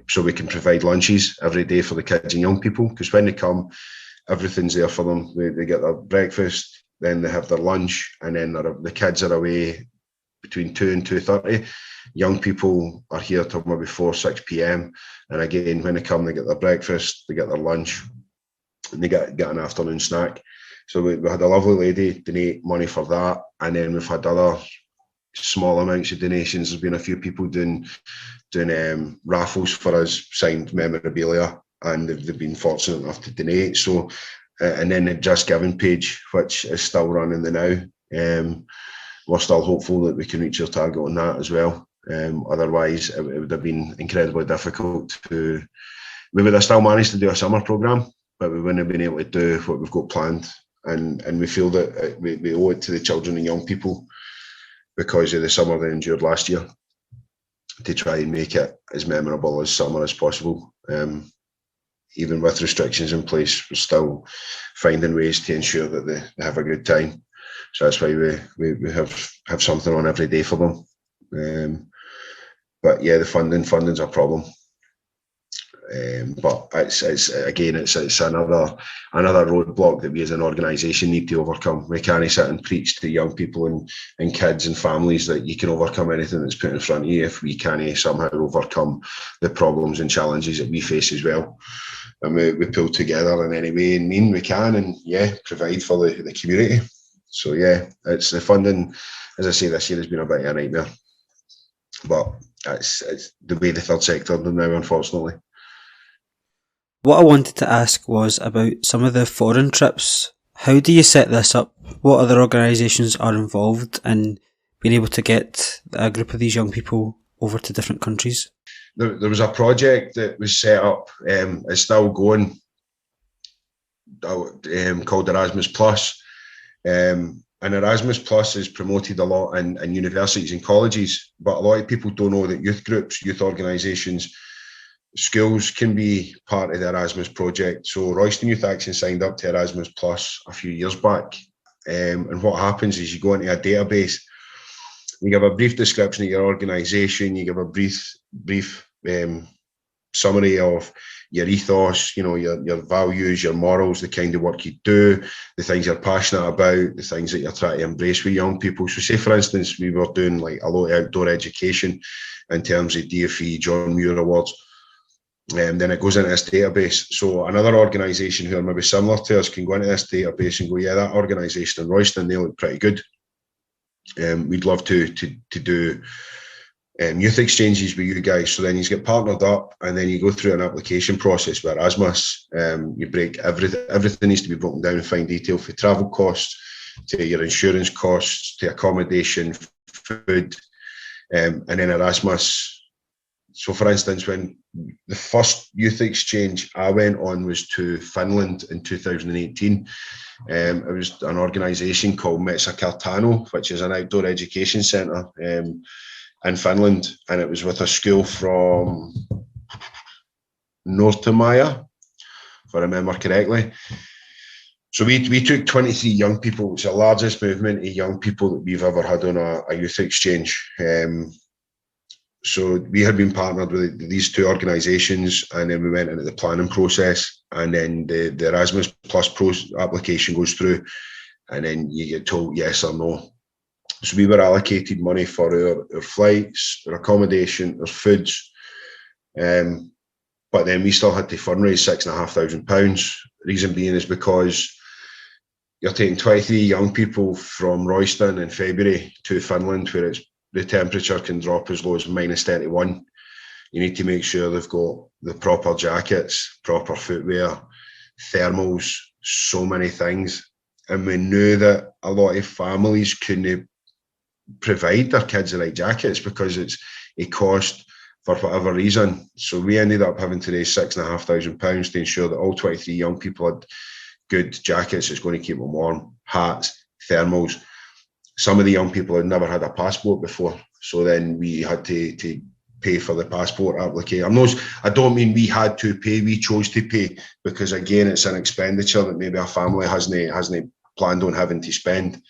so we can provide lunches every day for the kids and young people, because when they come, everything's there for them. They get their breakfast, then they have their lunch, and then the kids are away between 2 and 2:30. Young people are here till maybe 4-6 p.m. And again, when they come, they get their breakfast, they get their lunch, and they get an afternoon snack. So we had a lovely lady donate money for that, and then we've had other small amounts of donations. There's been a few people doing raffles for us, signed memorabilia, and they've been fortunate enough to donate. So, and then the Just Giving page, which is still running now. We're still hopeful that we can reach our target on that as well. Otherwise, it would have been incredibly difficult we would have still managed to do a summer programme, but we wouldn't have been able to do what we've got planned. And we feel that we owe it to the children and young people, because of the summer they endured last year, to try and make it as memorable as summer as possible. Even with restrictions in place, we're still finding ways to ensure that they have a good time. So that's why we have something on every day for them. But yeah, the funding's a problem. But it's another roadblock that we as an organisation need to overcome. We can't sit and preach to young people and kids and families that you can overcome anything that's put in front of you if we can't somehow overcome the problems and challenges that we face as well. And we pull together in any way and mean we can, and provide for the community. So yeah, it's the funding, as I say, this year has been a bit of a nightmare. But it's the way the third sector done now, unfortunately. What I wanted to ask was about some of the foreign trips. How do you set this up? What other organisations are involved in being able to get a group of these young people over to different countries? There was a project that was set up, it's still going, called Erasmus Plus. And Erasmus Plus is promoted a lot in universities and colleges, but a lot of people don't know that youth groups, youth organisations, schools can be part of the Erasmus project. So Royston Youth Action signed up to Erasmus Plus a few years back. And what happens is you go into a database, you give a brief description of your organisation, you give a brief summary of your ethos, your values, your morals, the kind of work you do, the things you're passionate about, the things that you're trying to embrace with young people. So say, for instance, we were doing like a lot of outdoor education in terms of DFE, John Muir Awards. And then it goes into this database. So another organisation who are maybe similar to us can go into this database and go, yeah, that organisation in Royston, they look pretty good. We'd love to do youth exchanges with you guys. So then you get partnered up, and then you go through an application process with Erasmus. You break everything needs to be broken down in fine detail, for travel costs to your insurance costs to accommodation, food, and then Erasmus. So for instance, when the first youth exchange I went on was to Finland in 2018. It was an organisation called Metsäkartano, which is an outdoor education centre in Finland, and it was with a school from Northamaya, if I remember correctly. So we took 23 young people. It's the largest movement of young people that we've ever had on a youth exchange. So we had been partnered with these two organisations, and then we went into the planning process, and then the Erasmus Plus application goes through, and then you get told yes or no. So we were allocated money for our flights, our accommodation, our foods. But then we still had to fundraise £6,500. Reason being is because you're taking 23 young people from Royston in February to Finland, where the temperature can drop as low as -31. You need to make sure they've got the proper jackets, proper footwear, thermals, so many things. And we knew that a lot of families couldn't provide their kids the right jackets because it cost for whatever reason. So we ended up having to raise £6,500 to ensure that all 23 young people had good jackets that's going to keep them warm, hats, thermals. Some of the young people had never had a passport before, so then we had to pay for the passport application. I don't mean we had to pay, we chose to pay, because again, it's an expenditure that maybe a family hasn't planned on having to spend.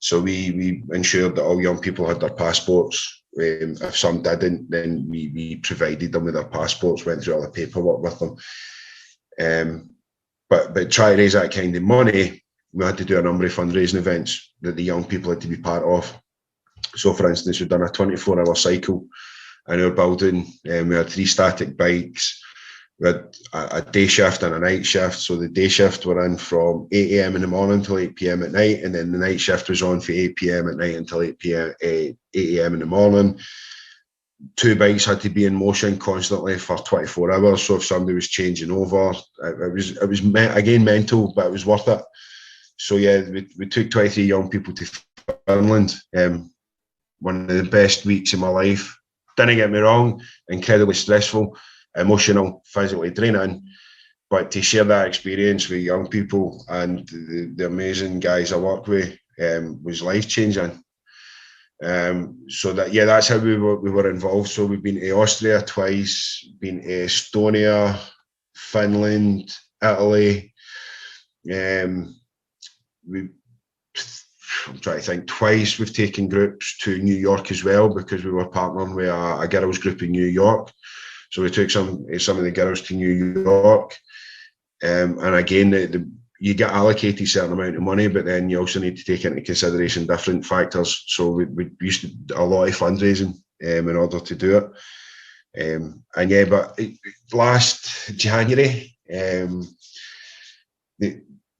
So we ensured that all young people had their passports. If some didn't, then we provided them with their passports, went through all the paperwork with them. But try to raise that kind of money, we had to do a number of fundraising events that the young people had to be part of. So, for instance, we've done a 24-hour cycle in our building, and we had 3 static bikes. We had a day shift and a night shift. So the day shift were in from 8 a.m. in the morning till 8 p.m. at night, and then the night shift was on from 8 p.m. at night until 8 a.m. in the morning. 2 bikes had to be in motion constantly for 24 hours. So if somebody was changing over, it was again mental, but it was worth it. So yeah, we took 23 young people to Finland. One of the best weeks of my life. Didn't get me wrong, incredibly stressful, emotional, physically draining. But to share that experience with young people and the amazing guys I work with was life changing. So that's how we were involved. So we've been to Austria twice, been to Estonia, Finland, Italy. I'm trying to think, twice we've taken groups to New York as well, because we were partnering with a girls group in New York. So we took some of the girls to New York. And again, you get allocated a certain amount of money, but then you also need to take into consideration different factors. So we used to do a lot of fundraising in order to do it. But last January,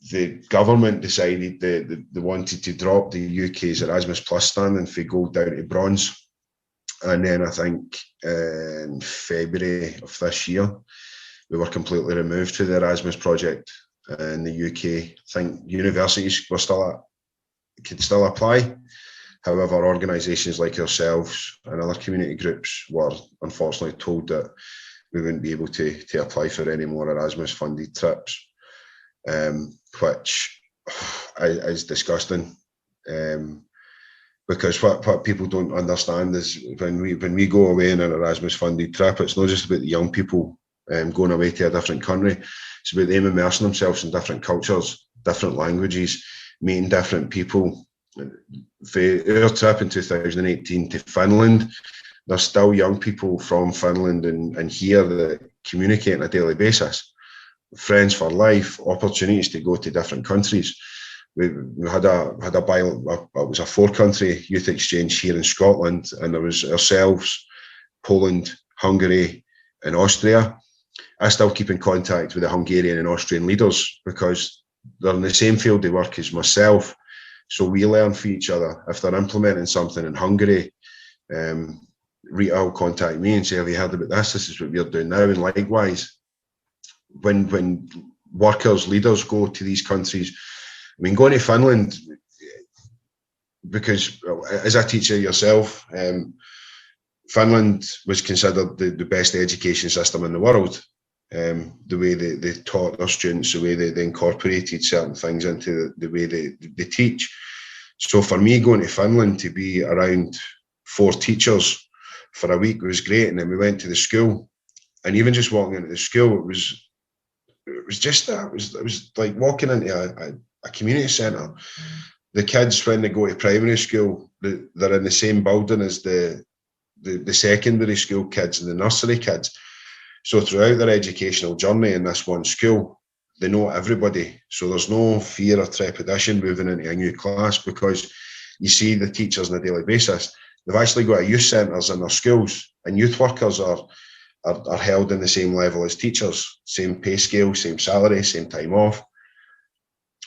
the government decided that they wanted to drop the UK's Erasmus Plus standing for gold down to bronze. And then I think in February of this year, we were completely removed from the Erasmus project in the UK. I think universities could still apply. However, organisations like ourselves and other community groups were unfortunately told that we wouldn't be able to apply for any more Erasmus funded trips. Which is disgusting, because what people don't understand is when we go away on an Erasmus funded trip, it's not just about the young people going away to a different country. It's about them immersing themselves in different cultures, different languages, meeting different people. For our trip in 2018 to Finland, there's still young people from Finland and here that communicate on a daily basis. Friends for life, opportunities to go to different countries. We had it was a 4-country youth exchange here in Scotland, and there was ourselves, Poland, Hungary, and Austria. I still keep in contact with the Hungarian and Austrian leaders because they're in the same field of work as myself. So we learn from each other. If they're implementing something in Hungary, Rita will contact me and say, have you heard about this? This is what we're doing now. And likewise, when workers, leaders go to these countries, I mean, going to Finland, because as a teacher yourself, Finland was considered the best education system in the world. The way they taught their students, the way they incorporated certain things into the way they teach. So for me, going to Finland to be around 4 teachers for a week was great. And then we went to the school, and even just walking into the school, it was just that. It was like walking into a community centre. The kids, when they go to primary school, they're in the same building as the secondary school kids and the nursery kids. So throughout their educational journey in this one school, they know everybody. So there's no fear or trepidation moving into a new class, because you see the teachers on a daily basis. They've actually got youth centres in their schools, and youth workers are held in the same level as teachers, same pay scale, same salary, same time off.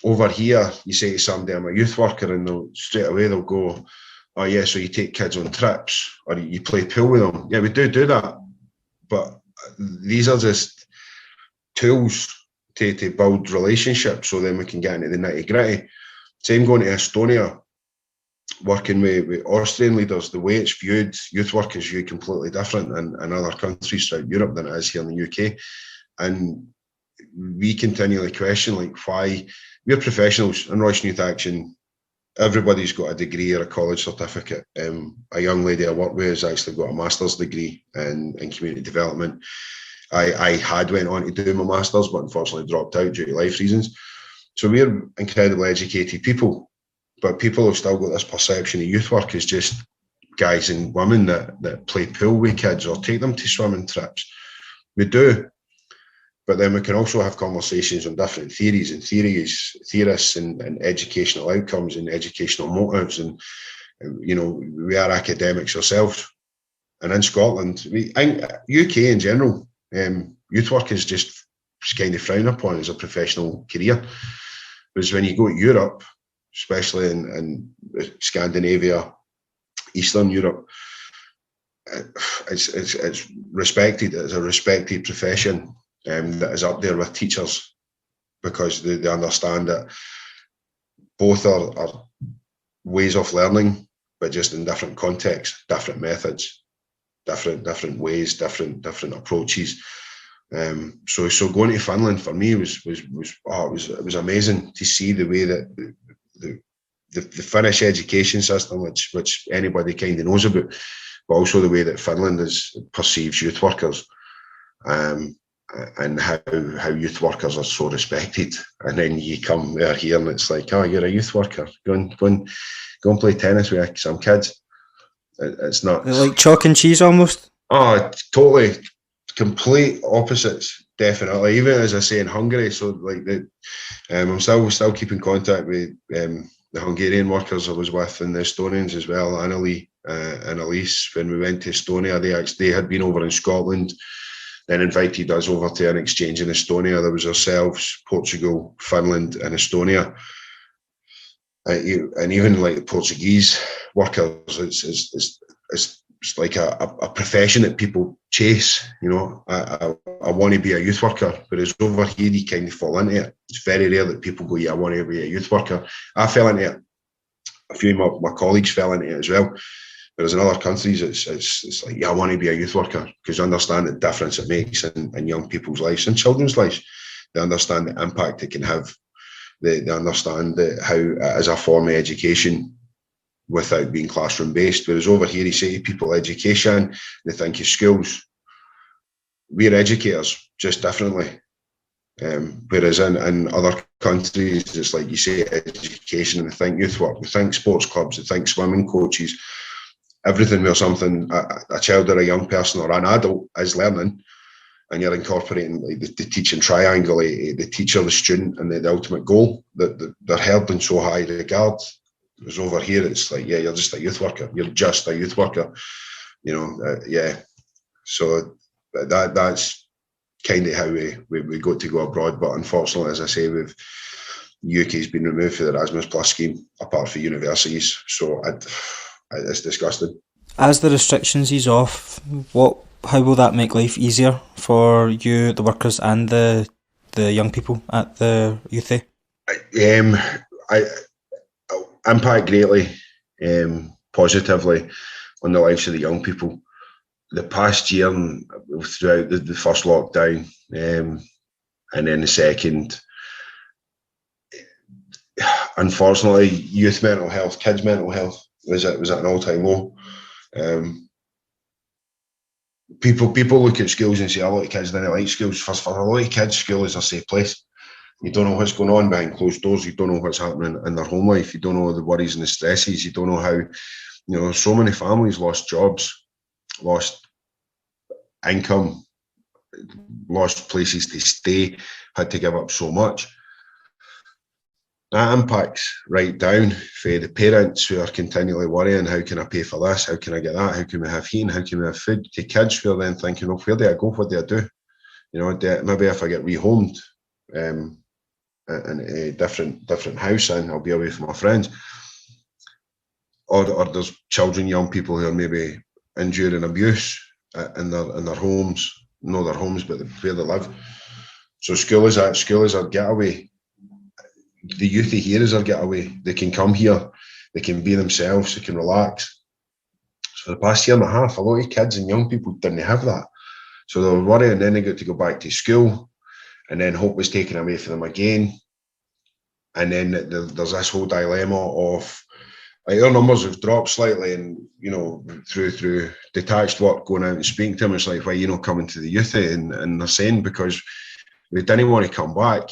Over here, you say to somebody, I'm a youth worker, and straight away they'll go, oh yeah, so you take kids on trips, or you play pool with them. Yeah, we do that, but these are just tools to build relationships, so then we can get into the nitty gritty. Same going to Estonia, working with Austrian leaders. The way it's viewed, youth work is viewed completely different in other countries throughout Europe than it is here in the UK. And we continually question, like, why we're professionals in Royston Youth Action. Everybody's got a degree or a college certificate. A young lady I work with has actually got a master's degree in community development. I had went on to do my master's, but unfortunately dropped out due to life reasons. So we're incredibly educated people, but people have still got this perception of youth work as just guys and women that play pool with kids or take them to swimming trips. We do, but then we can also have conversations on different theories and theorists and educational outcomes and educational motives. And, you know, we are academics ourselves. And in Scotland, UK in general, youth work is just kind of frowned upon as a professional career. Whereas when you go to Europe, especially in Scandinavia, Eastern Europe, it's respected. It's a respected profession that is up there with teachers, because they understand that both are ways of learning, but just in different contexts, different methods, different ways, different approaches. So going to Finland for me was amazing to see the way that the Finnish education system, which anybody kind of knows about, but also the way that Finland perceives youth workers, and how youth workers are so respected. And then you come here and it's like, oh, you're a youth worker, go and play tennis with some kids. It's not like chalk and cheese almost. Oh, totally, complete opposites, definitely. Even as I say in Hungary, so like I'm still keeping contact with the Hungarian workers I was with, and the Estonians as well, Annalie and Elise. When we went to Estonia, they had been over in Scotland, then invited us over to an exchange in Estonia. There was ourselves, Portugal, Finland, and Estonia. And even like the Portuguese workers, it's like a profession that people chase. You know, I want to be a youth worker, whereas over here you kind of fall into it. It's very rare that people go, yeah, I want to be a youth worker. I fell into it. A few of my colleagues fell into it as well. Whereas in other countries, it's like, yeah, I want to be a youth worker, because I understand the difference it makes in young people's lives and children's lives. They understand the impact it can have. They understand how it is a form of education without being classroom based. Whereas over here, you say to people education, they think of schools. We're educators, just differently. Whereas in other countries, it's like you say education and they think youth work, they think sports clubs, they think swimming coaches. Everything where something a child or a young person or an adult is learning, and you're incorporating like the teaching triangle, the teacher, the student, and the ultimate goal, that they're held in so high regard. Whereas over here, it's like, yeah, you're just a youth worker. You're just a youth worker, you know. Yeah. So that's kind of how we got to go abroad. But unfortunately, as I say, UK's been removed from the Erasmus Plus scheme, apart from universities. So it's disgusting. As the restrictions ease off, how will that make life easier for you, the workers, and the young people at the Youthy? Impact greatly, positively on the lives of the young people. The past year, throughout the first lockdown, and then the second, unfortunately, youth mental health, kids' mental health was at an all-time low. People look at schools and say a lot of kids didn't like schools. For a lot of kids, school is a safe place. You don't know what's going on behind closed doors. You don't know what's happening in their home life. You don't know the worries and the stresses. You don't know how, you know, so many families lost jobs, lost income, lost places to stay, had to give up so much. that impacts right down for the parents who are continually worrying, how can I pay for this? How can I get that? How can we have heating? How can we have food? To kids who are then thinking, oh, where do I go? What do I do? You know, maybe if I get rehomed in a different house and I'll be away from my friends. Or there's children, young people who are maybe enduring abuse in their homes, not their homes, but where they live. So school is our getaway. The Youthy here is our getaway. They can come here, they can be themselves, they can relax. So for the past year and a half, a lot of kids and young people didn't have that. So they were worrying, then they got to go back to school, and then hope was taken away from them again. And then there's this whole dilemma of, like, our numbers have dropped slightly, and you know, through detached work, going out and speaking to them, it's like, why you not coming to the Youthy? And they're saying because we didn't want to come back,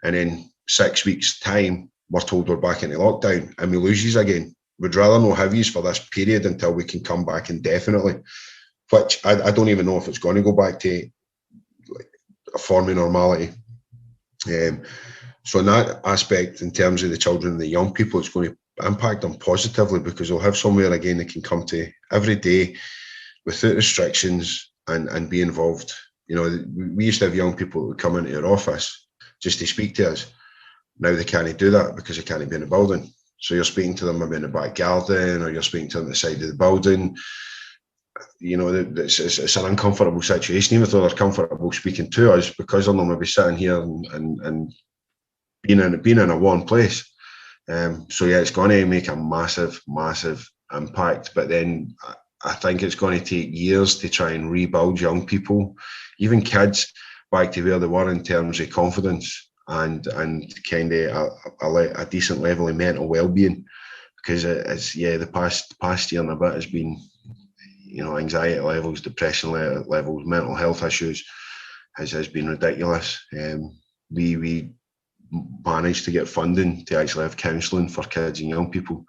and then 6 weeks time we're told we're back into lockdown and we lose yous again. We'd rather not have yous for this period until we can come back indefinitely, which I don't even know if it's going to go back to like a form of normality. So in that aspect, in terms of the children and the young people, it's going to impact them positively because they'll have somewhere again they can come to every day without restrictions and be involved. You know, we used to have young people who would come into our office just to speak to us. Now they can't do that because they can't be in the building. So you're speaking to them maybe in the back garden, or you're speaking to them at the side of the building. You know, it's an uncomfortable situation, even though they're comfortable speaking to us, because they're not maybe sitting here and being in a one place. So yeah, it's going to make a massive impact. But then I think it's going to take years to try and rebuild young people, even kids, back to where they were in terms of confidence and kind of a decent level of mental well-being. Because it's the past year and a bit has been, you know, anxiety levels, depression levels, mental health issues has been ridiculous. We managed to get funding to actually have counselling for kids and young people.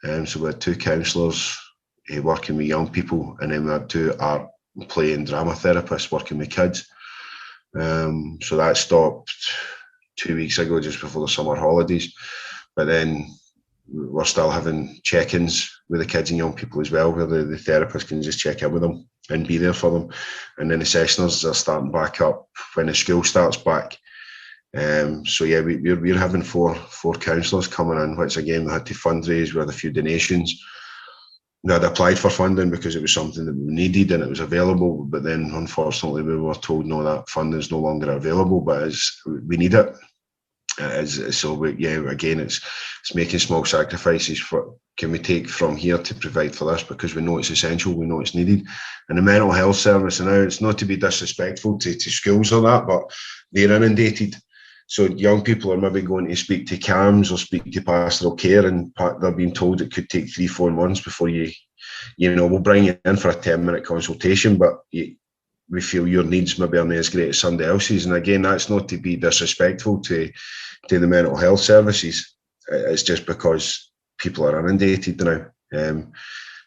So we had 2 counsellors working with young people, and then we had 2 art, play and drama therapists working with kids. So that stopped 2 weeks ago, just before the summer holidays. But then we're still having check-ins with the kids and young people as well, where the therapist can just check in with them and be there for them. And then the sessioners are starting back up when the school starts back. So yeah, we're having four counsellors coming in, which again we had to fundraise with a few donations. We had applied for funding because it was something that we needed and it was available, but then unfortunately we were told no, that funding is no longer available, but we need it. Again, it's making small sacrifices for can we take from here to provide for this, because we know it's essential, we know it's needed. And the mental health service, and now it's not to be disrespectful to schools or that, but they're inundated. So young people are maybe going to speak to CAMS or speak to pastoral care, and they're being told it could take 3-4 months before you know, we'll bring you in for a 10-minute consultation, but we feel your needs maybe aren't as great as somebody else's. And again, that's not to be disrespectful to the mental health services. It's just because people are inundated now.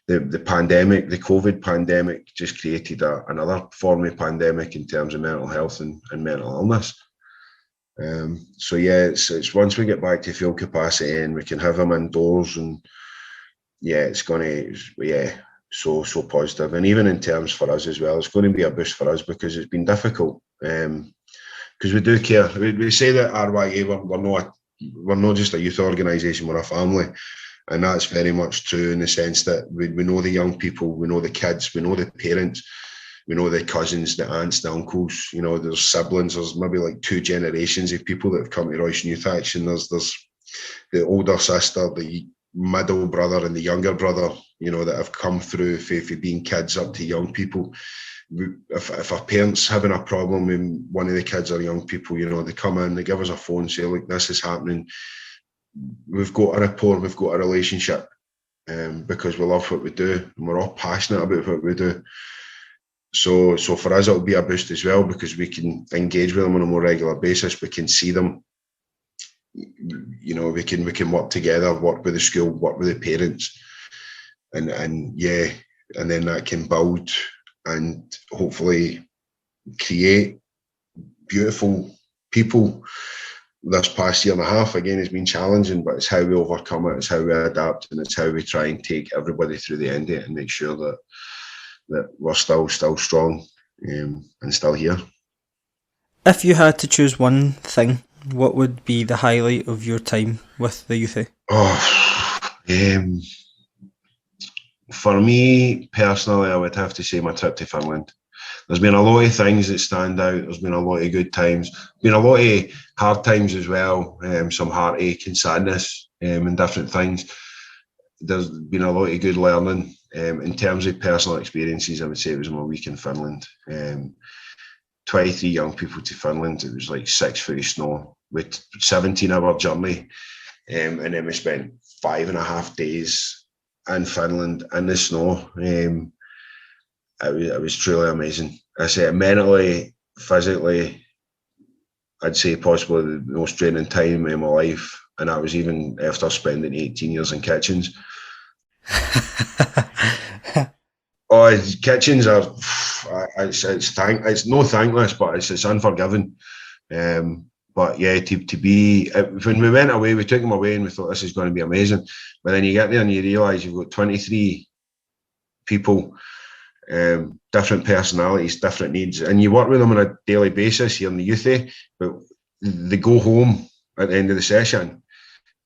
The pandemic, the COVID pandemic, just created another form of pandemic in terms of mental health and mental illness. So yeah, it's once we get back to full capacity and we can have them indoors, and yeah, it's going to, so positive. And even in terms for us as well, it's going to be a boost for us because it's been difficult. Because we do care. We say that RYA, we're not just a youth organisation, we're a family. And that's very much true in the sense that we know the young people, we know the kids, we know the parents, we know the cousins, the aunts, the uncles, you know, there's siblings, there's maybe like 2 generations of people that have come to Royston Youth Action. There's the older sister, the middle brother and the younger brother, you know, that have come through for being kids up to young people. If our parents having a problem with one of the kids or young people, you know, they come in, they give us a phone, say, look, this is happening. We've got a rapport, we've got a relationship, because we love what we do and we're all passionate about what we do. So for us, it'll be a boost as well because we can engage with them on a more regular basis. We can see them. You know, we can work together, work with the school, work with the parents, and then that can build and hopefully create beautiful people this past year and a half, again, has been challenging, but it's how we overcome it, it's how we adapt, and it's how we try and take everybody through the end of it and make sure that we're still strong and still here. If you had to choose one thing, what would be the highlight of your time with the Youthy? For me personally, I would have to say my trip to Finland. There's been a lot of things that stand out. There's been a lot of good times. Been a lot of hard times as well. Some heartache and sadness and different things. There's been a lot of good learning. In terms of personal experiences, I would say it was my week in Finland. 23 young people to Finland. It was like 6 foot of snow with 17-hour journey. And then we spent 5.5 days in Finland in the snow. It was truly amazing. I say mentally, physically, I'd say possibly the most draining time in my life, and that was even after spending 18 years in kitchens. Kitchens are it's no thankless, but it's unforgiving. But yeah, to be when we went away, we took them away and we thought this is going to be amazing. But then you get there and you realise you've got 23 people, different personalities, different needs, and you work with them on a daily basis here in the Youthy. But they go home at the end of the session.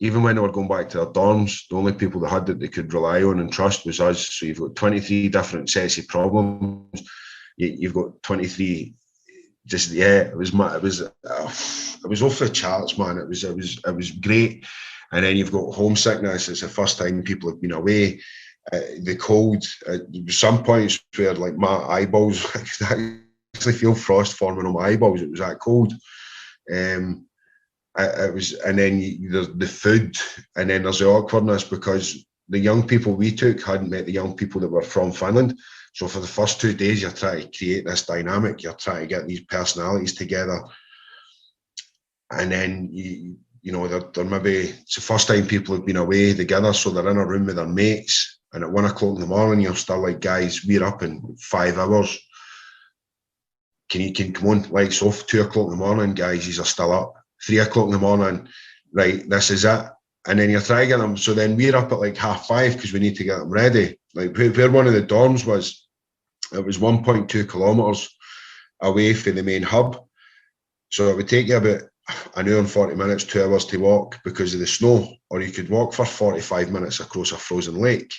Even when they were going back to their dorms, the only people they had that they could rely on and trust was us. So you've got 23 different sets of problems. You've got 23. It was off the charts, man. It was great. And then you've got homesickness. It's the first time people have been away. The cold. There was some points where like my eyeballs, I could actually feel frost forming on my eyeballs. It was that cold. It was, and then there's the food, and then there's the awkwardness because the young people we took hadn't met the young people that were from Finland. So for the first 2 days, you're trying to create this dynamic. You're trying to get these personalities together, and then they're maybe it's the first time people have been away together, so they're in a room with their mates, and at 1 o'clock in the morning, you're still like, guys, we're up in 5 hours. Can you come on, lights off? 2 o'clock in the morning, guys, these are still up. 3 o'clock in the morning, right, this is it. And then you're trying to get them. So then we're up at like 5:30 because we need to get them ready. Like where one of the dorms was, it was 1.2 kilometres away from the main hub. So it would take you about an hour and 40 minutes, 2 hours to walk because of the snow. Or you could walk for 45 minutes across a frozen lake.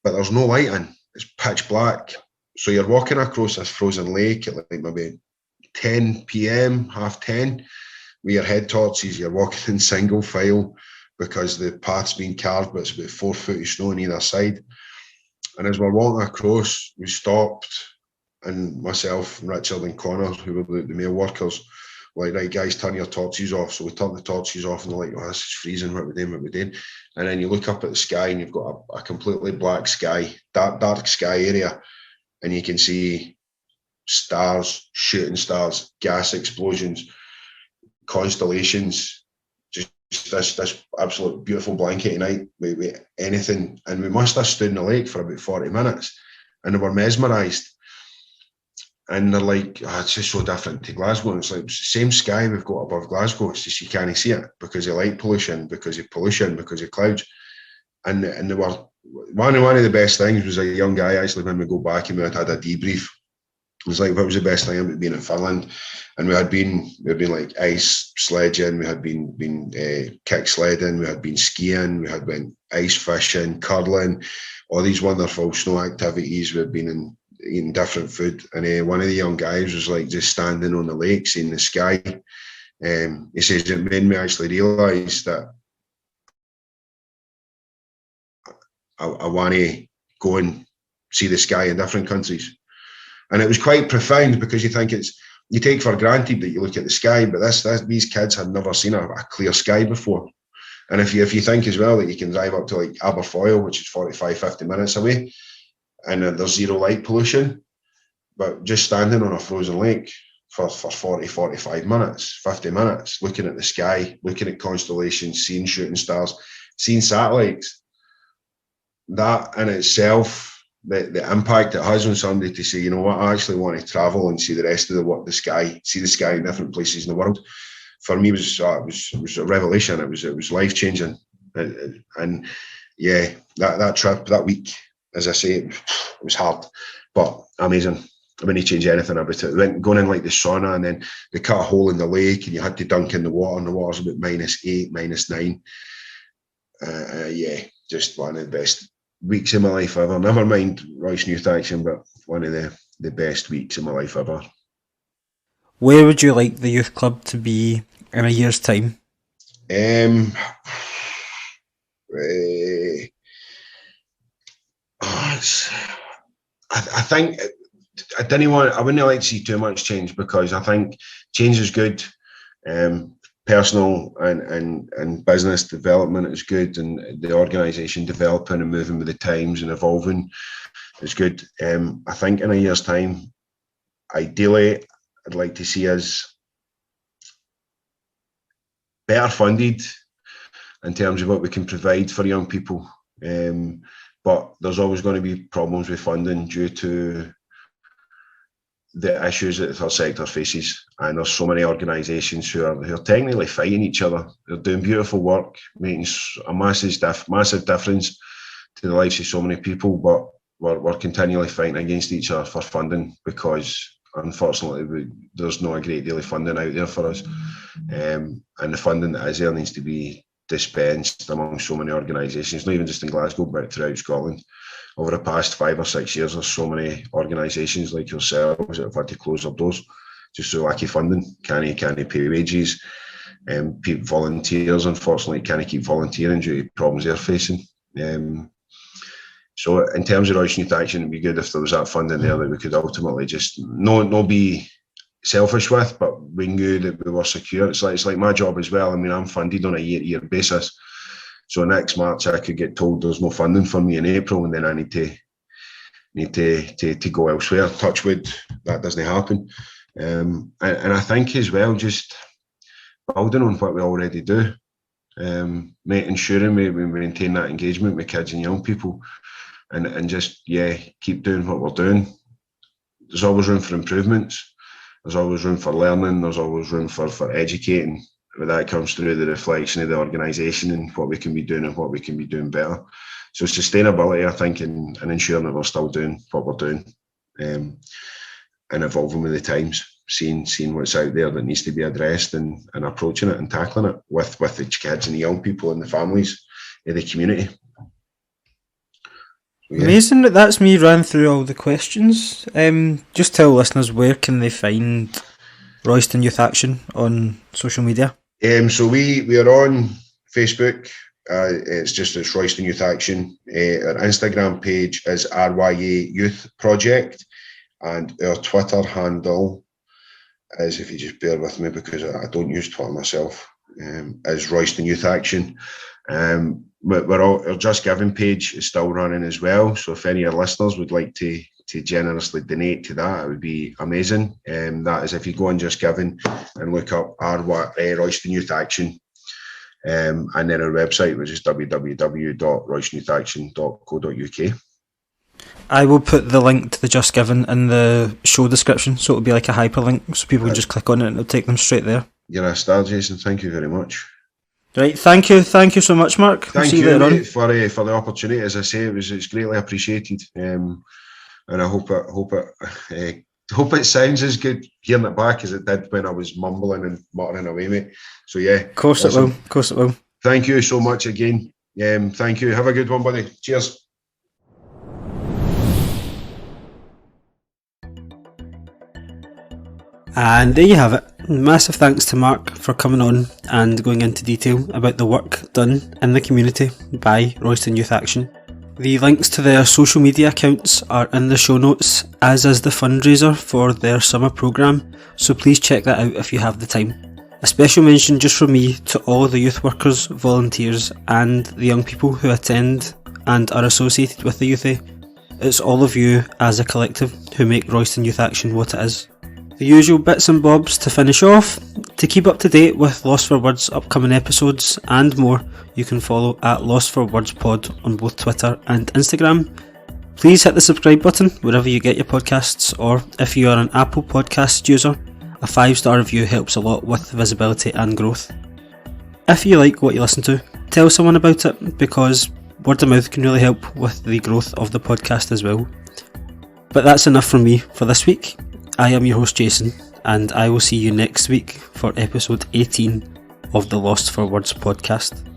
But there's no lighting. It's pitch black. So you're walking across this frozen lake at like maybe 10 p.m, 10:30, with your head torches. You're walking in single file because the path's been carved, but it's about 4 foot of snow on either side. And as we're walking across, we stopped, and myself and Richard and Connor, who were the male workers, were like, right, guys, turn your torches off. So we turned the torches off, and they're like, oh, this is freezing, what we're doing. And then you look up at the sky, and you've got a completely black sky, dark sky area, and you can see stars, shooting stars, gas explosions, constellations, just this absolute beautiful blanket night with anything. And we must have stood in the lake for about 40 minutes, and they were mesmerised. And they're like, it's just so different to Glasgow. And it's like, it's the same sky we've got above Glasgow. It's just you can't see it because of light pollution, because of clouds. And they were one of the best things was a young guy actually when we go back and we had a debrief. It was like, what was the best thing about being in Finland? And we had been like ice sledging, we had been kick sledding, we had been skiing, we had been ice fishing, curling, all these wonderful snow activities. We had been eating different food. And one of the young guys was like just standing on the lake, seeing the sky. He says it made me actually realise that I want to go and see the sky in different countries. And it was quite profound because you take for granted that you look at the sky, but these kids had never seen a clear sky before. And if you think as well that you can drive up to like Aberfoyle, which is 45, 50 minutes away, and there's zero light pollution, but just standing on a frozen lake for 40, 45 minutes, 50 minutes, looking at the sky, looking at constellations, seeing shooting stars, seeing satellites, that in itself, the impact it has on somebody to say, you know what, I actually want to travel and see the rest of the sky, see the sky in different places in the world. for me was a revelation. It was life changing, and yeah, that trip that week, as I say, it was hard, but amazing. I wouldn't change anything about it. Going in like the sauna, and then they cut a hole in the lake, and you had to dunk in the water, and the water's about -8, -9. Yeah, just one of the best weeks of my life ever. Never mind Royston Youth Action, but one of the best weeks of my life ever. Where would you like the youth club to be in a year's time? I think I wouldn't like to see too much change, because I think change is good. Personal and business development is good, and the organisation developing and moving with the times and evolving is good. I think in a year's time, ideally, I'd like to see us better funded in terms of what we can provide for young people. But there's always going to be problems with funding due to the issues that our sector faces, and there's so many organisations who are technically fighting each other. They're doing beautiful work, making a massive difference to the lives of so many people, but we're continually fighting against each other for funding, because unfortunately there's not a great deal of funding out there for us, and the funding that is there needs to be dispensed among so many organisations, not even just in Glasgow but throughout Scotland. Over the past 5 or 6 years, there's so many organisations like yourselves that have had to close their doors just through lack of funding. Can't pay wages. Volunteers, unfortunately, can't keep volunteering due to problems they're facing. So in terms of Royston Youth Action, it'd be good if there was that funding there that we could ultimately just not be selfish with, but we knew that we were secure. It's like my job as well. I mean, I'm funded on a year-to-year basis. So next March I could get told there's no funding for me in April, and then I need to go elsewhere. Touch wood, that doesn't happen. And I think as well, just building on what we already do, ensuring we maintain that engagement with kids and young people, and just keep doing what we're doing. There's always room for improvements. There's always room for learning. There's always room for educating. But that comes through the reflection of the organisation and what we can be doing and what we can be doing better. So sustainability, I think, and ensuring that we're still doing what we're doing, and evolving with the times, seeing what's out there that needs to be addressed, and approaching it and tackling it with the kids and the young people and the families in the community. Yeah. Amazing. That's me ran through all the questions. Just tell listeners, where can they find Royston Youth Action on social media? So we are on Facebook. It's Royston Youth Action. Our Instagram page is RYA Youth Project, and our Twitter handle is, if you just bear with me because I don't use Twitter myself, is Royston Youth Action. Our Just Giving page is still running as well. So if any of our listeners would like to generously donate to that, it would be amazing. That is if you go on Just Giving and look up Royston Youth Action, and then our website, which is www.roystonyouth.action.co.uk. I will put the link to the Just Giving in the show description, so it'll be like a hyperlink, so people can just click on it and it'll take them straight there. You're a star, Jason. Thank you very much. Right, thank you so much, Mark. Thank you mate, for the opportunity. As I say, it's greatly appreciated, and I hope it sounds as good hearing it back as it did when I was mumbling and muttering away, mate. So yeah, of course awesome. It will. Of course it will. Thank you so much again. Thank you. Have a good one, buddy. Cheers. And there you have it. Massive thanks to Mark for coming on and going into detail about the work done in the community by Royston Youth Action. The links to their social media accounts are in the show notes, as is the fundraiser for their summer programme, so please check that out if you have the time. A special mention just from me to all the youth workers, volunteers and the young people who attend and are associated with the Youthy. It's all of you as a collective who make Royston Youth Action what it is. The usual bits and bobs to finish off. To keep up to date with Lost for Words upcoming episodes and more, you can follow at Lost for Words Pod on both Twitter and Instagram. Please hit the subscribe button wherever you get your podcasts, or if you are an Apple Podcast user, A 5-star review helps a lot with visibility and growth. If you like what you listen to, tell someone about it, because word of mouth can really help with the growth of the podcast as well. But that's enough from me for this week. I am your host Jason, and I will see you next week for episode 18 of the Lost for Words podcast.